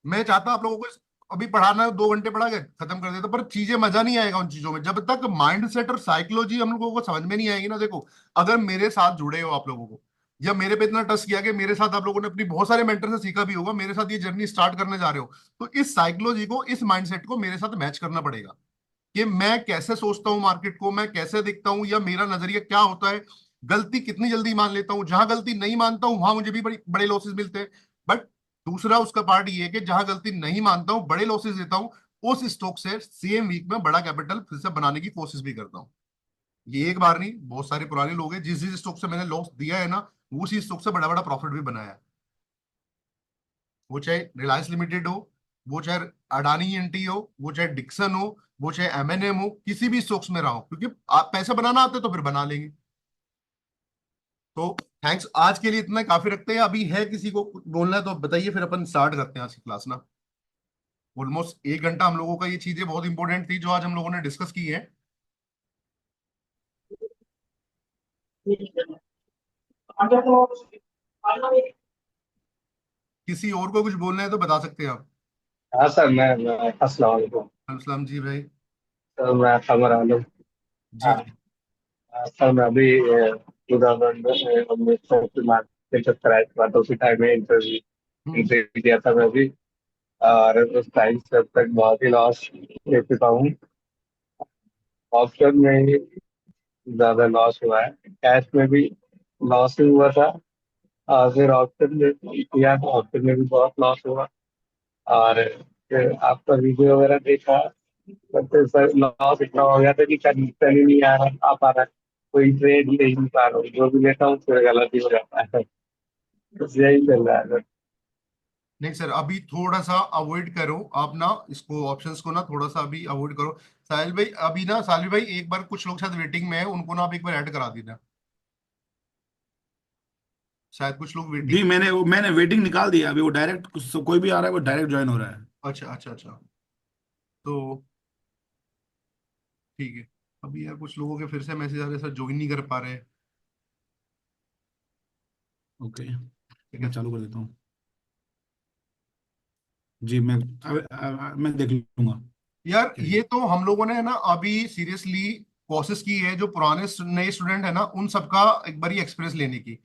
मैं चाहता हूं आप लोगों को अभी पढ़ाना है, 2 घंटे पढ़ा के खत्म कर देता, पर चीजें मजा नहीं आएगा उन चीजों में जब तक माइंड सेट और साइकोलॉजी हम लोगों को समझ में नहीं आएगी ना। देखो, अगर मेरे साथ जुड़े हो आप लोगों को, या मेरे पे इतना ट्रस्ट किया कि मेरे साथ आप लोगों ने अपनी बहुत सारे मेंटर से सीखा भी होगा, मेरे साथ ये जर्नी स्टार्ट करने जा रहे हो, तो इस साइकोलॉजी को, इस माइंडसेट को मेरे साथ मैच करना पड़ेगा कि मैं कैसे सोचता हूँ मार्केट को, मैं कैसे देखता हूँ, या मेरा नजरिया क्या होता है, गलती कितनी जल्दी मान लेता हूँ, जहां गलती नहीं मानता हूँ वहां मुझे भी बड़े लॉसेस मिलते हैं। बट दूसरा उसका पार्ट ये है कि जहां गलती नहीं मानता हूँ, बड़े लॉसेस लेता हूँ, उस स्टॉक से सेम वीक में बड़ा कैपिटल फिर से बनाने की कोशिश भी करता हूँ। ये एक बार नहीं, बहुत सारे पुराने लोग हैं जिस जिस स्टॉक से मैंने लॉस दिया है ना, उसी स्टॉक से बड़ा बड़ा प्रॉफिट भी बनाया है। वो चाहे रिलायंस लिमिटेड हो, वो चाहे अडानी एनटी हो, वो चाहे डिक्सन हो, वो चाहे एमएनएम हो, किसी भी स्टॉक्स में रहा हो, क्योंकि आप पैसे बनाना आते तो फिर बना लेंगे। तो थैंक्स, आज के लिए इतना काफी रखते हैं। अभी है किसी को कुछ बोलना है तो बताइए, फिर अपन स्टार्ट करते हैं आज की क्लास ना। ऑलमोस्ट 1 घंटा हम लोगों का, ये चीजें बहुत इंपॉर्टेंट थी जो आज हम लोगों ने डिस्कस की है। किसी और को कुछ बोलना है तो बता सकते हैं आप। हाँ सर, मैं अस्सलाम वालेकुम। असलम जी भाई। सर मैं खबर आलम। जी हाँ, जी। सर मैं अभी 2019 में मार्केट कराया था, तो उसी टाइम में इंटरव्यू दिया था मैं अभी। और उस टाइम से अब तक बहुत ही लॉस ले चुका हूँ। ऑप्शन में ही ज्यादा लॉस हुआ है, कैश में भी लॉस ही हुआ था। और फिर ऑप्शन में किया तो ऑप्शन में भी बहुत लॉस हुआ। और फिर आपका वीडियो वगैरह देखा, बट फिर सर लॉस इतना हो गया था कि चल ही नहीं आ पा रहा है। कोई ट्रेड ही नहीं पा रहा हूँ, जो भी लेता हूँ फिर गलत ही हो जाता है। बस यही चल रहा है सर। नहीं सर, अभी थोड़ा सा अवॉइड करो आप ना, इसको ऑप्शंस को ना थोड़ा सा अभी अवॉइड करो। साहिल भाई, अभी ना साहिल भाई, एक बार कुछ लोग शायद वेटिंग में है, उनको ना आप एक बार ऐड करा देना। शायद कुछ लोग वेटिंग। जी मैंने वेटिंग निकाल दिया, अभी वो डायरेक्ट कोई भी आ रहा है वो डायरेक्ट ज्वाइन हो रहा है। अच्छा अच्छा अच्छा। तो ठीक है। अभी यार कुछ लोगों के फिर से मैसेज आ रहे हैं, सर ज्वाइन नहीं कर पा रहे। ओके, ठीक मैं है। चालू कर देता हूँ। जी मैं देख लूंगा। यार क्या ये है? तो हम लोगों ने है ना अभी सीरियसली कोशिश की है, जो पुराने नए स्टूडेंट है ना उन सबका एक बार एक्सपीरियंस लेने की।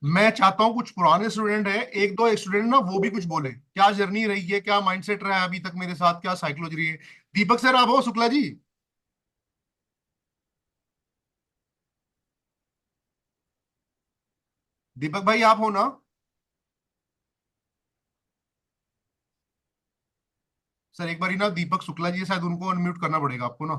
मैं चाहता हूँ कुछ पुराने स्टूडेंट है, एक दो स्टूडेंट ना, वो भी कुछ बोले, क्या जर्नी रही है, क्या माइंडसेट रहा है अभी तक मेरे साथ, क्या साइकोलॉजी रही है। दीपक सर आप हो, शुक्ला जी। दीपक भाई आप हो ना। सर एक बार ही ना, दीपक शुक्ला जी शायद, उनको अनम्यूट करना पड़ेगा आपको ना।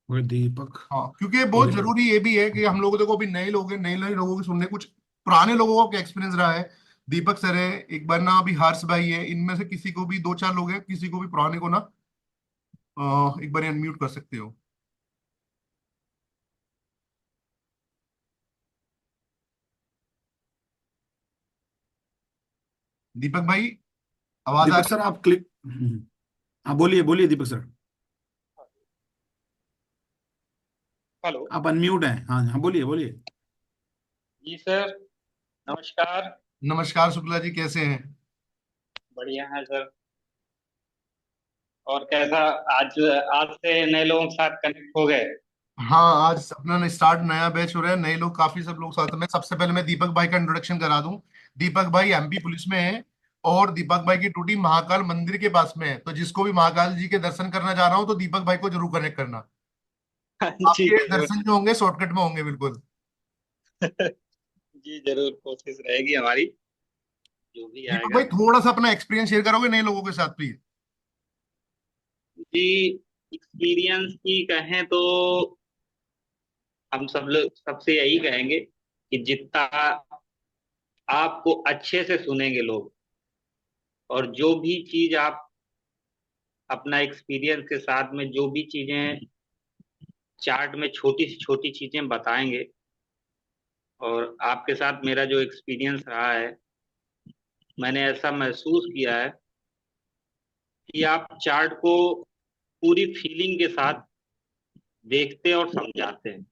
वो दीपक। हाँ, क्योंकि बहुत ओके सर। जरूरी ये भी है कि हम लोग देखो अभी नए लोग हैं, नए नए लोगों की सुनने, कुछ पुराने लोगों का क्या एक्सपीरियंस रहा है। दीपक सर है, एक बार ना अभी हर्ष भाई है, इनमें से किसी को भी, दो चार लोग हैं, किसी को भी पुराने को ना एक बार अनम्यूट कर सकते हो। दीपक भाई, आवाज आ दीपक रही सर है? आप क्लिक। हाँ बोलिए बोलिए दीपक सर। हेलो। आप अनम्यूट हैं, हाँ हाँ बोलिए बोलिए। जी सर, नमस्कार। नमस्कार शुक्ला जी, कैसे हैं? बढ़िया है सर। और कैसा, आज आज से नए लोगों के साथ कनेक्ट हो गए? हाँ, आज अपना स्टार्ट नया बैच हो रहा है, नए लोग काफी, सब लोग साथ में। सबसे पहले मैं दीपक भाई का इंट्रोडक्शन करा दूं। दीपक भाई एमपी पुलिस में है, और दीपक भाई की ड्यूटी महाकाल मंदिर के पास में है, तो जिसको भी महाकाल जी के दर्शन करना जा रहा हूँ तो दीपक भाई को जरूर कनेक्ट करना। जी आपके जरूर। दर्शन जो होंगे शॉर्टकट में होंगे बिल्कुल। जी जरूर, कोशिश रहेगी हमारी, जो भी दीपक आएगा। भाई थोड़ा सा अपना एक्सपीरियंस शेयर करोगे नए लोगों के साथ प्लीज। जी, एक्सपीरियंस की कहें तो हम सब लोग सबसे यही कहेंगे कि जितना आपको अच्छे से सुनेंगे लोग, और जो भी चीज आप अपना एक्सपीरियंस के साथ में जो भी चीजें चार्ट में छोटी से छोटी चीजें बताएंगे, और आपके साथ मेरा जो एक्सपीरियंस रहा है, मैंने ऐसा महसूस किया है कि आप चार्ट को पूरी फीलिंग के साथ देखते और समझाते हैं,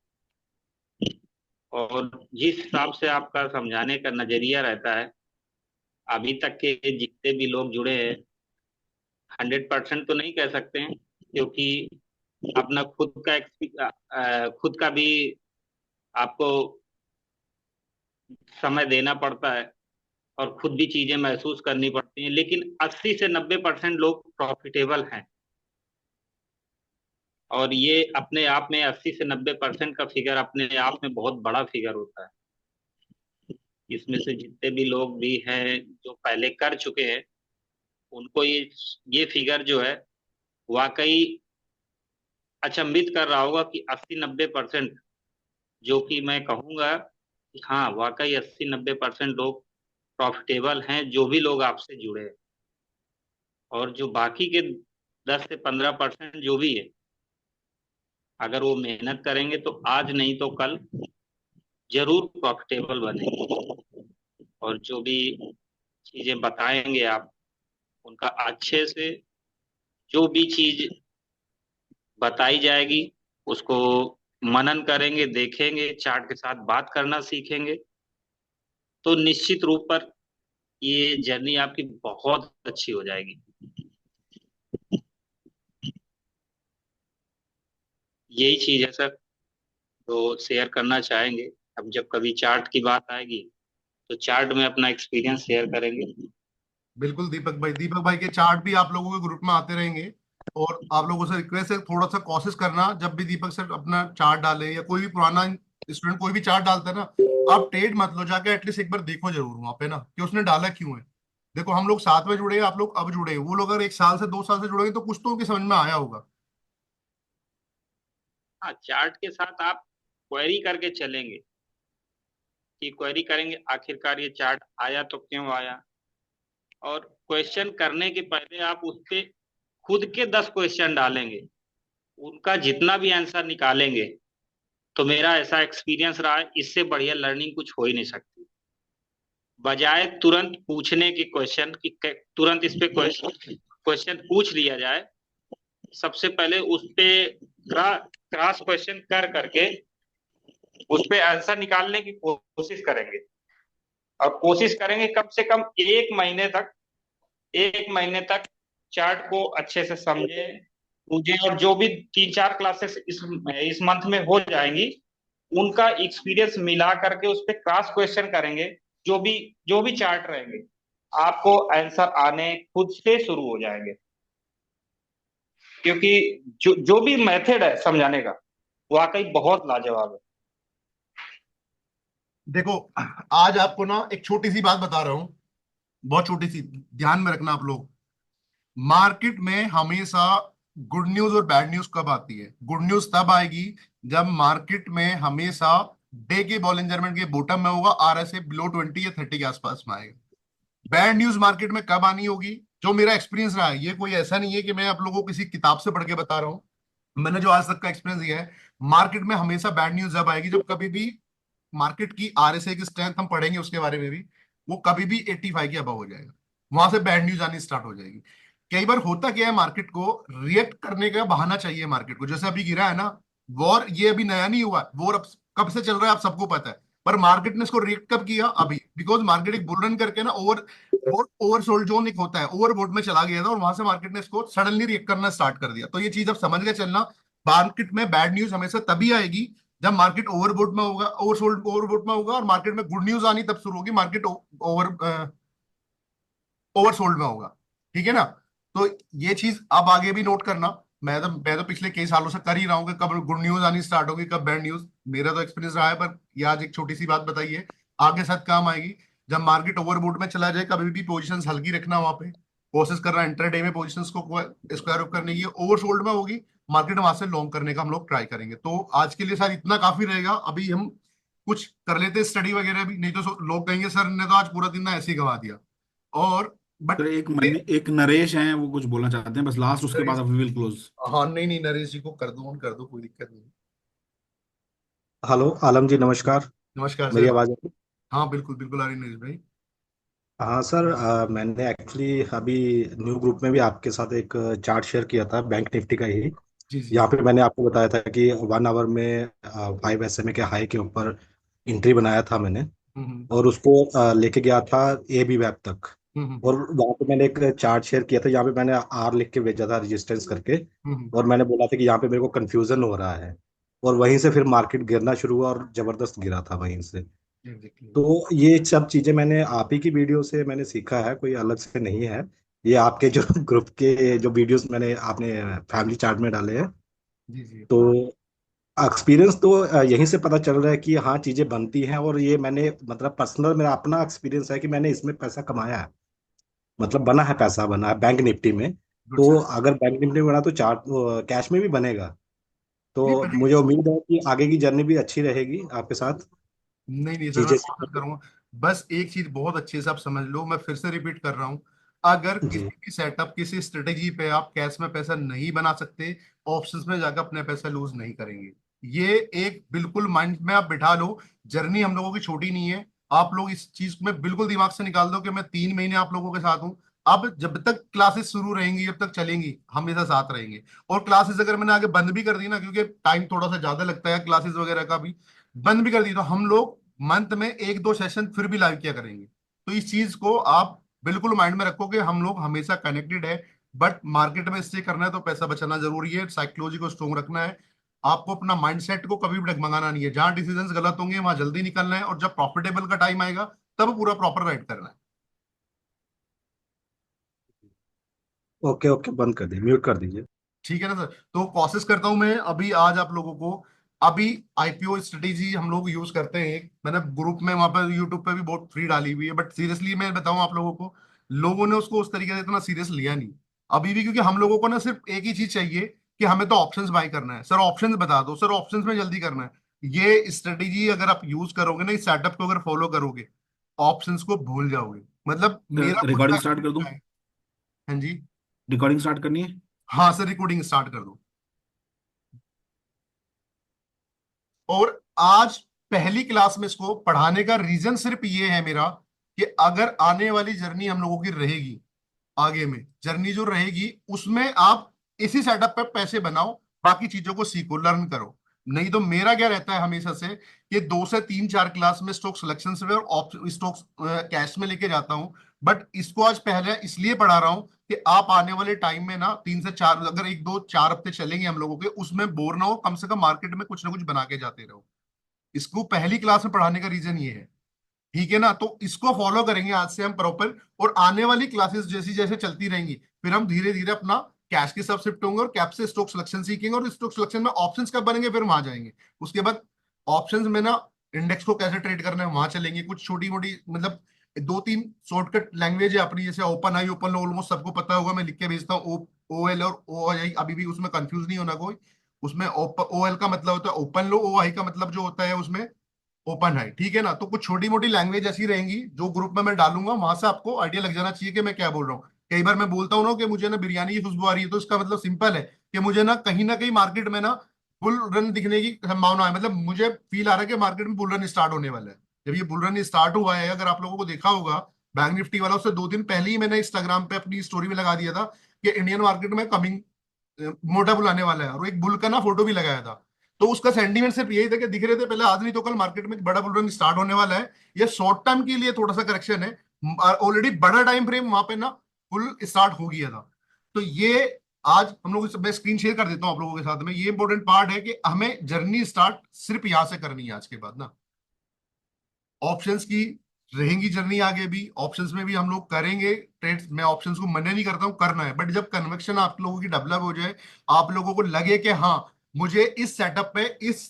और जिस हिसाब से आपका समझाने का नजरिया रहता है, अभी तक के जितने भी लोग जुड़े हैं, 100% तो नहीं कह सकते हैं, क्योंकि अपना खुद का भी आपको समय देना पड़ता है और खुद भी चीजें महसूस करनी पड़ती हैं, लेकिन 80 से 90% लोग प्रॉफिटेबल हैं। और ये अपने आप में 80 से 90% का फिगर अपने आप में बहुत बड़ा फिगर होता है। इसमें से जितने भी लोग भी हैं जो पहले कर चुके हैं, उनको ये फिगर जो है वाकई अचंभित कर रहा होगा कि 80-90%, जो कि मैं कहूंगा कि हाँ वाकई 80-90% लोग प्रॉफिटेबल हैं, जो भी लोग आपसे जुड़े हैं। और जो बाकी के 10 से 15% जो भी है, अगर वो मेहनत करेंगे तो आज नहीं तो कल जरूर प्रॉफिटेबल बनेंगे। और जो भी चीजें बताएंगे आप, उनका अच्छे से जो भी चीज बताई जाएगी उसको मनन करेंगे, देखेंगे, चार्ट के साथ बात करना सीखेंगे, तो निश्चित रूप पर ये जर्नी आपकी बहुत अच्छी हो जाएगी। यही चीज है सर, तो शेयर करना चाहेंगे। अब जब कभी चार्ट की बात आएगी तो चार्ट में अपना एक्सपीरियंस शेयर करेंगे। बिल्कुल दीपक भाई के चार्ट भी आप लोगों के ग्रुप में आते रहेंगे। और आप लोगों से रिक्वेस्ट है, थोड़ा सा कोशिश करना, जब भी दीपक सर अपना चार्ट डाले या कोई भी पुराना स्टूडेंट कोई भी चार्ट डालता है ना, आप टेढ़ मत लो, जाके एटलीस्ट एक बार देखो जरूर वहां पे ना कि उसने डाला क्यों है। देखो हम लोग साथ में जुड़े हैं, आप लोग अब जुड़े हैं, वो लोग अगर 1 साल से 2 साल से जुड़े हैं तो कुछ तो उनकी समझ में आया होगा। हाँ, चार्ट के साथ आप क्वेरी करके चलेंगे कि क्वेरी करेंगे आखिरकार ये चार्ट आया तो क्यों आया। और क्वेश्चन करने के पहले आप उस पे खुद के 10 क्वेश्चन डालेंगे, उनका जितना भी आंसर निकालेंगे, तो मेरा ऐसा एक्सपीरियंस रहा है, इससे बढ़िया लर्निंग कुछ हो ही नहीं सकती। बजाय तुरंत पूछने के क्वेश्चन कि तुरंत इस पे क्वेश्चन पूछ लिया जाए, सबसे पहले उस पे क्रॉस क्वेश्चन कर करके उस पे आंसर निकालने की कोशिश करेंगे। और कोशिश करेंगे कम से कम 1 महीने तक चार्ट को अच्छे से समझे मुझे। और जो भी 3-4 क्लासेस इस मंथ में हो जाएंगी, उनका एक्सपीरियंस मिला करके उस पे क्रॉस क्वेश्चन करेंगे। जो भी चार्ट रहेंगे, आपको आंसर आने खुद से शुरू हो जाएंगे, क्योंकि जो भी मेथड है समझाने का वाकई बहुत लाजवाब है। देखो आज आपको ना एक छोटी सी बात बता रहा हूं, बहुत छोटी सी, ध्यान में रखना आप लोग। मार्केट में हमेशा गुड न्यूज और बैड न्यूज कब आती है? गुड न्यूज तब आएगी जब मार्केट में हमेशा डे के बॉलिंजर बैंड के बॉटम में होगा, RSI बिलो 20 या 30 के आसपास में आएगा। बैड न्यूज मार्केट में कब आनी होगी? जो मेरा एक्सपीरियंस रहा है, ये कोई ऐसा नहीं है कि मैं आप लोगों को किसी किताब से पढ़ के बता रहा हूँ, मैंने जो आज तक का एक्सपीरियंस दिया है, मार्केट में हमेशा बैड न्यूज जब आएगी जब कभी भी मार्केट की RSI की स्ट्रेंथ, हम पढ़ेंगे उसके बारे में भी, वो कभी भी 85 के अबव हो जाएगा, वहां से बैड न्यूज आनी स्टार्ट हो जाएगी। कई बार होता क्या है, मार्केट को रिएक्ट करने का बहाना चाहिए मार्केट को। जैसे अभी गिरा है ना वॉर, ये अभी नया नहीं हुआ, वॉर अब कब से चल रहा है आप सबको पता है, पर मार्केट ने इसको रिएक्ट कब किया? अभी, बिकॉज मार्केट एक बुल रन करके ना ओवरसोल्ड जोन एक होता है, ओवरबोट में चला गया था और वहां से मार्केट ने इसको सडनली रिएक्ट करना स्टार्ट कर दिया। तो ये चीज आप समझ के चलना, मार्केट में बैड न्यूज हमेशा तभी आएगी जब मार्केट ओवरबोट में होगा, ओवरबोट में होगा, और मार्केट में गुड न्यूज आनी तब शुरू होगी, मार्केट ओवरसोल्ड में होगा। ठीक है ना? तो ये चीज आप आगे भी नोट करना। मैं तो पिछले कई सालों से कर ही रहा हूँ कि कब गुड न्यूज आनी स्टार्ट होगी, कब बैड न्यूज। मेरा तो एक्सपीरियंस रहा है, पर ये आज एक छोटी सी बात बताइए, आगे साथ काम आएगी। जब मार्केट ओवरबोट में चला जाए, कभी भी पोजीशंस हल्की रखना, वहां पे कोशिश करना इंटरडे में पोजीशंस को स्क्वायर अप करने की। ओवरसोल्ड में होगी मार्केट, वहां से लॉन्ग करने का हम लोग ट्राई करेंगे। तो आज के लिए सर इतना काफी रहेगा। अभी हम कुछ कर लेते स्टडी वगैरह भी, नहीं तो लोग कहेंगे सर ने तो आज पूरा दिन ना ऐसे ही गवा दिया। और सर एक नरेश हैं, वो कुछ बोलना चाहते हैं बस लास्ट, उसके बाद वी विल क्लोज। हाँ नहीं नहीं, नरेश जी को कर दो, ऑन कर दो, कोई दिक्कत नहीं। हेलो आलम जी, नमस्कार। नमस्कार मेरी सर। आवाज आ रही है? हाँ बिल्कुल बिल्कुल आ रही है नरेश भाई। हाँ सर, मैंने एक्चुअली अभी न्यू ग्रुप में भी आपके साथ एक चार्ट शेयर किया था बैंक निफ्टी का ही। जी जी। यहाँ पे मैंने आपको बताया था कि 1 आवर में 5 SMA के हाई के ऊपर एंट्री बनाया था मैंने, और उसको लेके गया था AB वेब तक। और वहाँ पे मैंने एक चार्ट शेयर किया था, यहाँ पे मैंने R लिख के भेजा था रेजिस्टेंस करके, और मैंने बोला था कि यहाँ पे मेरे को कंफ्यूजन हो रहा है। और वहीं से फिर मार्केट गिरना शुरू हुआ और जबरदस्त गिरा था वहीं से। एग्जैक्टली। तो ये सब चीजें मैंने आप ही की वीडियो से मैंने सीखा है, कोई अलग से नहीं है। ये आपके जो ग्रुप के जो वीडियोस मैंने आपने फैमिली चार्ट में डाले हैं, जी जी। तो एक्सपीरियंस तो यहीं से पता चल रहा है कि हाँ चीजें बनती हैं। और ये मैंने मतलब पर्सनल मेरा अपना एक्सपीरियंस है कि मैंने इसमें पैसा कमाया है, मतलब बना है, पैसा बना है बैंक निफ्टी में। गुड तो सर। अगर बैंक निफ्टी में बना तो चार्ट कैश में भी बनेगा। नहीं तो बनेगा मुझे सर। उम्मीद है कि आगे की जर्नी भी अच्छी रहेगी आपके साथ। नहीं नहीं सर, मैं चीजें कोशिश करूंगा। बस एक चीज बहुत अच्छे से आप समझ लो, मैं फिर से रिपीट कर रहा हूँ। अगर किसी जी भी सेटअप, किसी स्ट्रेटेजी पे आप कैश में पैसा नहीं बना सकते, ऑप्शंस में जाकर अपने पैसे लूज नहीं करेंगे। ये एक बिल्कुल माइंड में आप बिठा लो। जर्नी हम लोगों की छोटी नहीं है। आप लोग इस चीज में बिल्कुल दिमाग से निकाल दो कि मैं 3 महीने आप लोगों के साथ हूँ। अब जब तक क्लासेस शुरू रहेंगी, जब तक चलेंगी, हमेशा साथ रहेंगे। और क्लासेस अगर मैंने आगे बंद भी कर दी ना, क्योंकि टाइम थोड़ा सा ज्यादा लगता है क्लासेस वगैरह का भी, बंद भी कर दी, तो हम लोग मंथ में 1-2 सेशन फिर भी लाइव किया करेंगे। तो इस चीज को आप बिल्कुल माइंड में रखो कि हम लोग हमेशा कनेक्टेड है। बट मार्केट में स्टे करना है तो पैसा बचाना जरूरी है, साइकोलॉजी को स्ट्रोंग रखना है। आपको अपना माइंडसेट को कभी भी डगमगाना नहीं है। जहां डिसीजंस गलत होंगे वहां जल्दी निकलना है, और जब प्रॉफिटेबल का टाइम आएगा तब पूरा प्रॉपर राइट करना है। ओके ओके, बंद कर दीजिए, म्यूट कर दीजिए। ठीक है ना सर? तो कोशिश करता हूं मैं अभी आज आप लोगों को, अभी आईपीओ स्ट्रेटेजी हम लोग यूज करते हैं एक, मैंने ग्रुप में वहां पर यूट्यूब पे भी बहुत फ्री डाली हुई है, बट सीरियसली मैं बताऊं आप लोगों को, लोगों ने उसको उस तरीके से इतना सीरियस लिया नहीं अभी भी, क्योंकि हम लोगों को ना सिर्फ एक ही चीज चाहिए कि हमें तो ऑप्शंस बाय करना है। सर ऑप्शंस बता दो, सर ऑप्शंस में जल्दी करना है। ये स्ट्रेटेजी अगर आप यूज करोगे ना, इस सेटअप को अगर फॉलो करोगे, ऑप्शंस को भूल जाओगे। मतलब मेरा खुद का रिकॉर्डिंग स्टार्ट कर दूं? experience है। हाँ जी। रिकॉर्डिंग स्टार्ट करनी है? हाँ सर, रिकॉर्डिंग स्टार्ट कर दो। और आज पहली क्लास में इसको पढ़ाने का रीजन सिर्फ ये है मेरा, कि अगर आने वाली जर्नी हम लोगों की रहेगी, आगे में जर्नी जो रहेगी उसमें आप इसी सेटअप पे पैसे बनाओ, बाकी चीजों को सीखो, लर्न करो। नहीं तो मेरा क्या रहता है हमेशा से, कि 2 से 3 4 क्लास में स्टॉक सिलेक्शन से और स्टॉक्स कैश में लेके जाता हूँ। बट इसको आज पहले इसलिए पढ़ा रहा हूँ कि आप आने वाले टाइम में ना 3 से 4, अगर 1 2 4 हफ्ते चलेंगे हम लोगों के, उसमें बोर ना हो, कम से कम मार्केट में कुछ ना कुछ बना के जाते रहो। इसको पहली क्लास में पढ़ाने का रीजन ये है। ठीक है ना? तो इसको फॉलो करेंगे आज से हम प्रॉपर, और आने वाली क्लासेस जैसी जैसे चलती रहेंगी, फिर हम धीरे धीरे अपना कैश की सब शिफ्ट होंगे और कैप से स्टॉक सिलेक्शन सीखेंगे, और स्टॉक सिलेक्शन में ऑप्शंस कब बनेंगे फिर वहां जाएंगे। उसके बाद ऑप्शंस में ना इंडेक्स को कैसे ट्रेड करना है वहां चलेंगे। कुछ छोटी मोटी मतलब 2-3 शॉर्टकट लैंग्वेज है अपनी, जैसे ओपन आई, ओपन ऑलमोस्ट सबको पता होगा, मैं लिख के भेजता हूँ। ओ एल और ओ आई, अभी भी उसमें कंफ्यूज नहीं होना कोई। उसमें ओ एल का मतलब होता है ओपन लो, ओ आई का मतलब जो होता है उसमें ओपन है। ठीक है ना? तो कुछ छोटी मोटी लैंग्वेज ऐसी रहेंगी जो ग्रुप में मैं डालूंगा, वहां से आपको आइडिया लग जाना चाहिए कि मैं क्या बोल रहा हूँ। कई बार मैं बोलता हूँ ना कि मुझे ना बिरयानी की खुशबू आ रही है, तो इसका मतलब सिंपल है कि मुझे ना कहीं मार्केट में ना बुल रन दिखने की संभावना है। मतलब मुझे फील आ रहा है कि मार्केट में बुल रन स्टार्ट होने वाला है। जब ये बुल रन स्टार्ट हुआ है, अगर आप लोगों को देखा होगा, बैंक निफ्टी वाला, उससे 2 दिन पहले ही मैंने इंस्टाग्राम पे अपनी स्टोरी में लगा दिया था कि इंडियन मार्केट में कमिंग मोटा बुलाने वाला है, और एक बुल का ना फोटो भी लगाया था। तो उसका सेंटीमेंट सिर्फ यही था कि दिख रहे थे पहले, आज नहीं तो कल मार्केट में बड़ा बुल रन स्टार्ट होने वाला है। ये शॉर्ट टर्म के लिए थोड़ा सा करेक्शन है, ऑलरेडी बड़ा टाइम फ्रेम वहां पे ना फुल स्टार्ट हो गया था। तो ये आज हम लोग, मैं स्क्रीन शेयर कर देता हूँ आप लोगों के साथ में। ये इंपॉर्टेंट पार्ट है कि हमें जर्नी स्टार्ट सिर्फ यहां से करनी है आज के बाद ना। ऑप्शंस की रहेंगी जर्नी आगे भी, ऑप्शंस में भी हम लोग करेंगे ट्रेड्स। मैं ऑप्शंस को मना नहीं करता हूँ, करना है, बट जब कन्विक्शन आप लोगों की डेवलप हो जाए, आप लोगों को लगे कि हाँ मुझे इस सेटअप पे, इस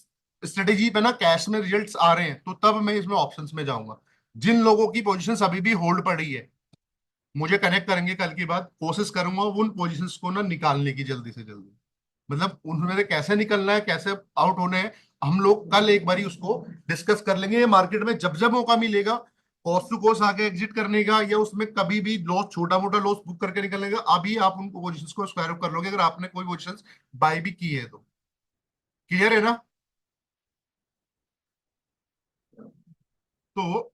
स्ट्रेटेजी पे ना कैश में रिजल्ट्स आ रहे हैं, तो तब मैं इसमें ऑप्शंस में जाऊंगा। जिन लोगों की पोजीशंस अभी भी होल्ड पड़ी है, मुझे कनेक्ट करेंगे कल की बात, कोशिश करूंगा उन पोजीशंस को ना निकालने की जल्दी से जल्दी। मतलब उनमें से कैसे निकलना है, कैसे आउट होना है, हम लोग कल एक बारी उसको डिस्कस कर लेंगे। ये मार्केट में जब जब मौका मिलेगा कॉस्ट टू कॉस्ट आके एग्जिट करने का, या उसमें कभी भी लॉस, छोटा मोटा लॉस बुक करके निकलने का, अभी आप उन पोजीशंस को स्क्वायर अप कर लोगे अगर आपने कोई पोजीशंस बाय भी की है तो। क्लियर है ना? तो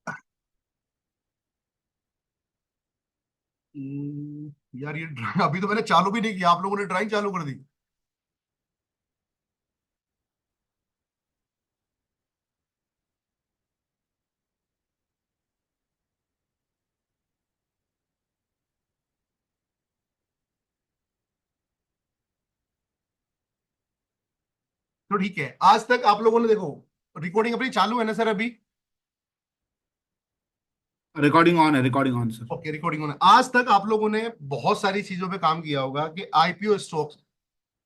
यार ये ड्राइंग अभी तो मैंने चालू भी नहीं किया, आप लोगों ने ड्राइंग चालू कर दी। तो ठीक है, आज तक आप लोगों ने देखो, रिकॉर्डिंग अपनी चालू है ना सर अभी? रिकॉर्डिंग ऑन है, recording on sir. Okay, recording होना। आज तक आप लोगों ने बहुत सारी चीजों पे काम किया होगा कि आईपीओ स्टॉक्स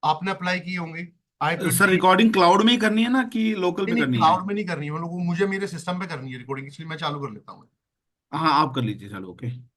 आपने अप्लाई किए होंगे। आईपीओ सर रिकॉर्डिंग क्लाउड में ही करनी है ना कि लोकल पे नहीं, करनी है? क्लाउड में नहीं करनी है, हम लोग मुझे मेरे सिस्टम पे करनी है रिकॉर्डिंग, इसलिए मैं चालू कर लेता हूँ। हाँ आप कर लीजिए, चलो ओके।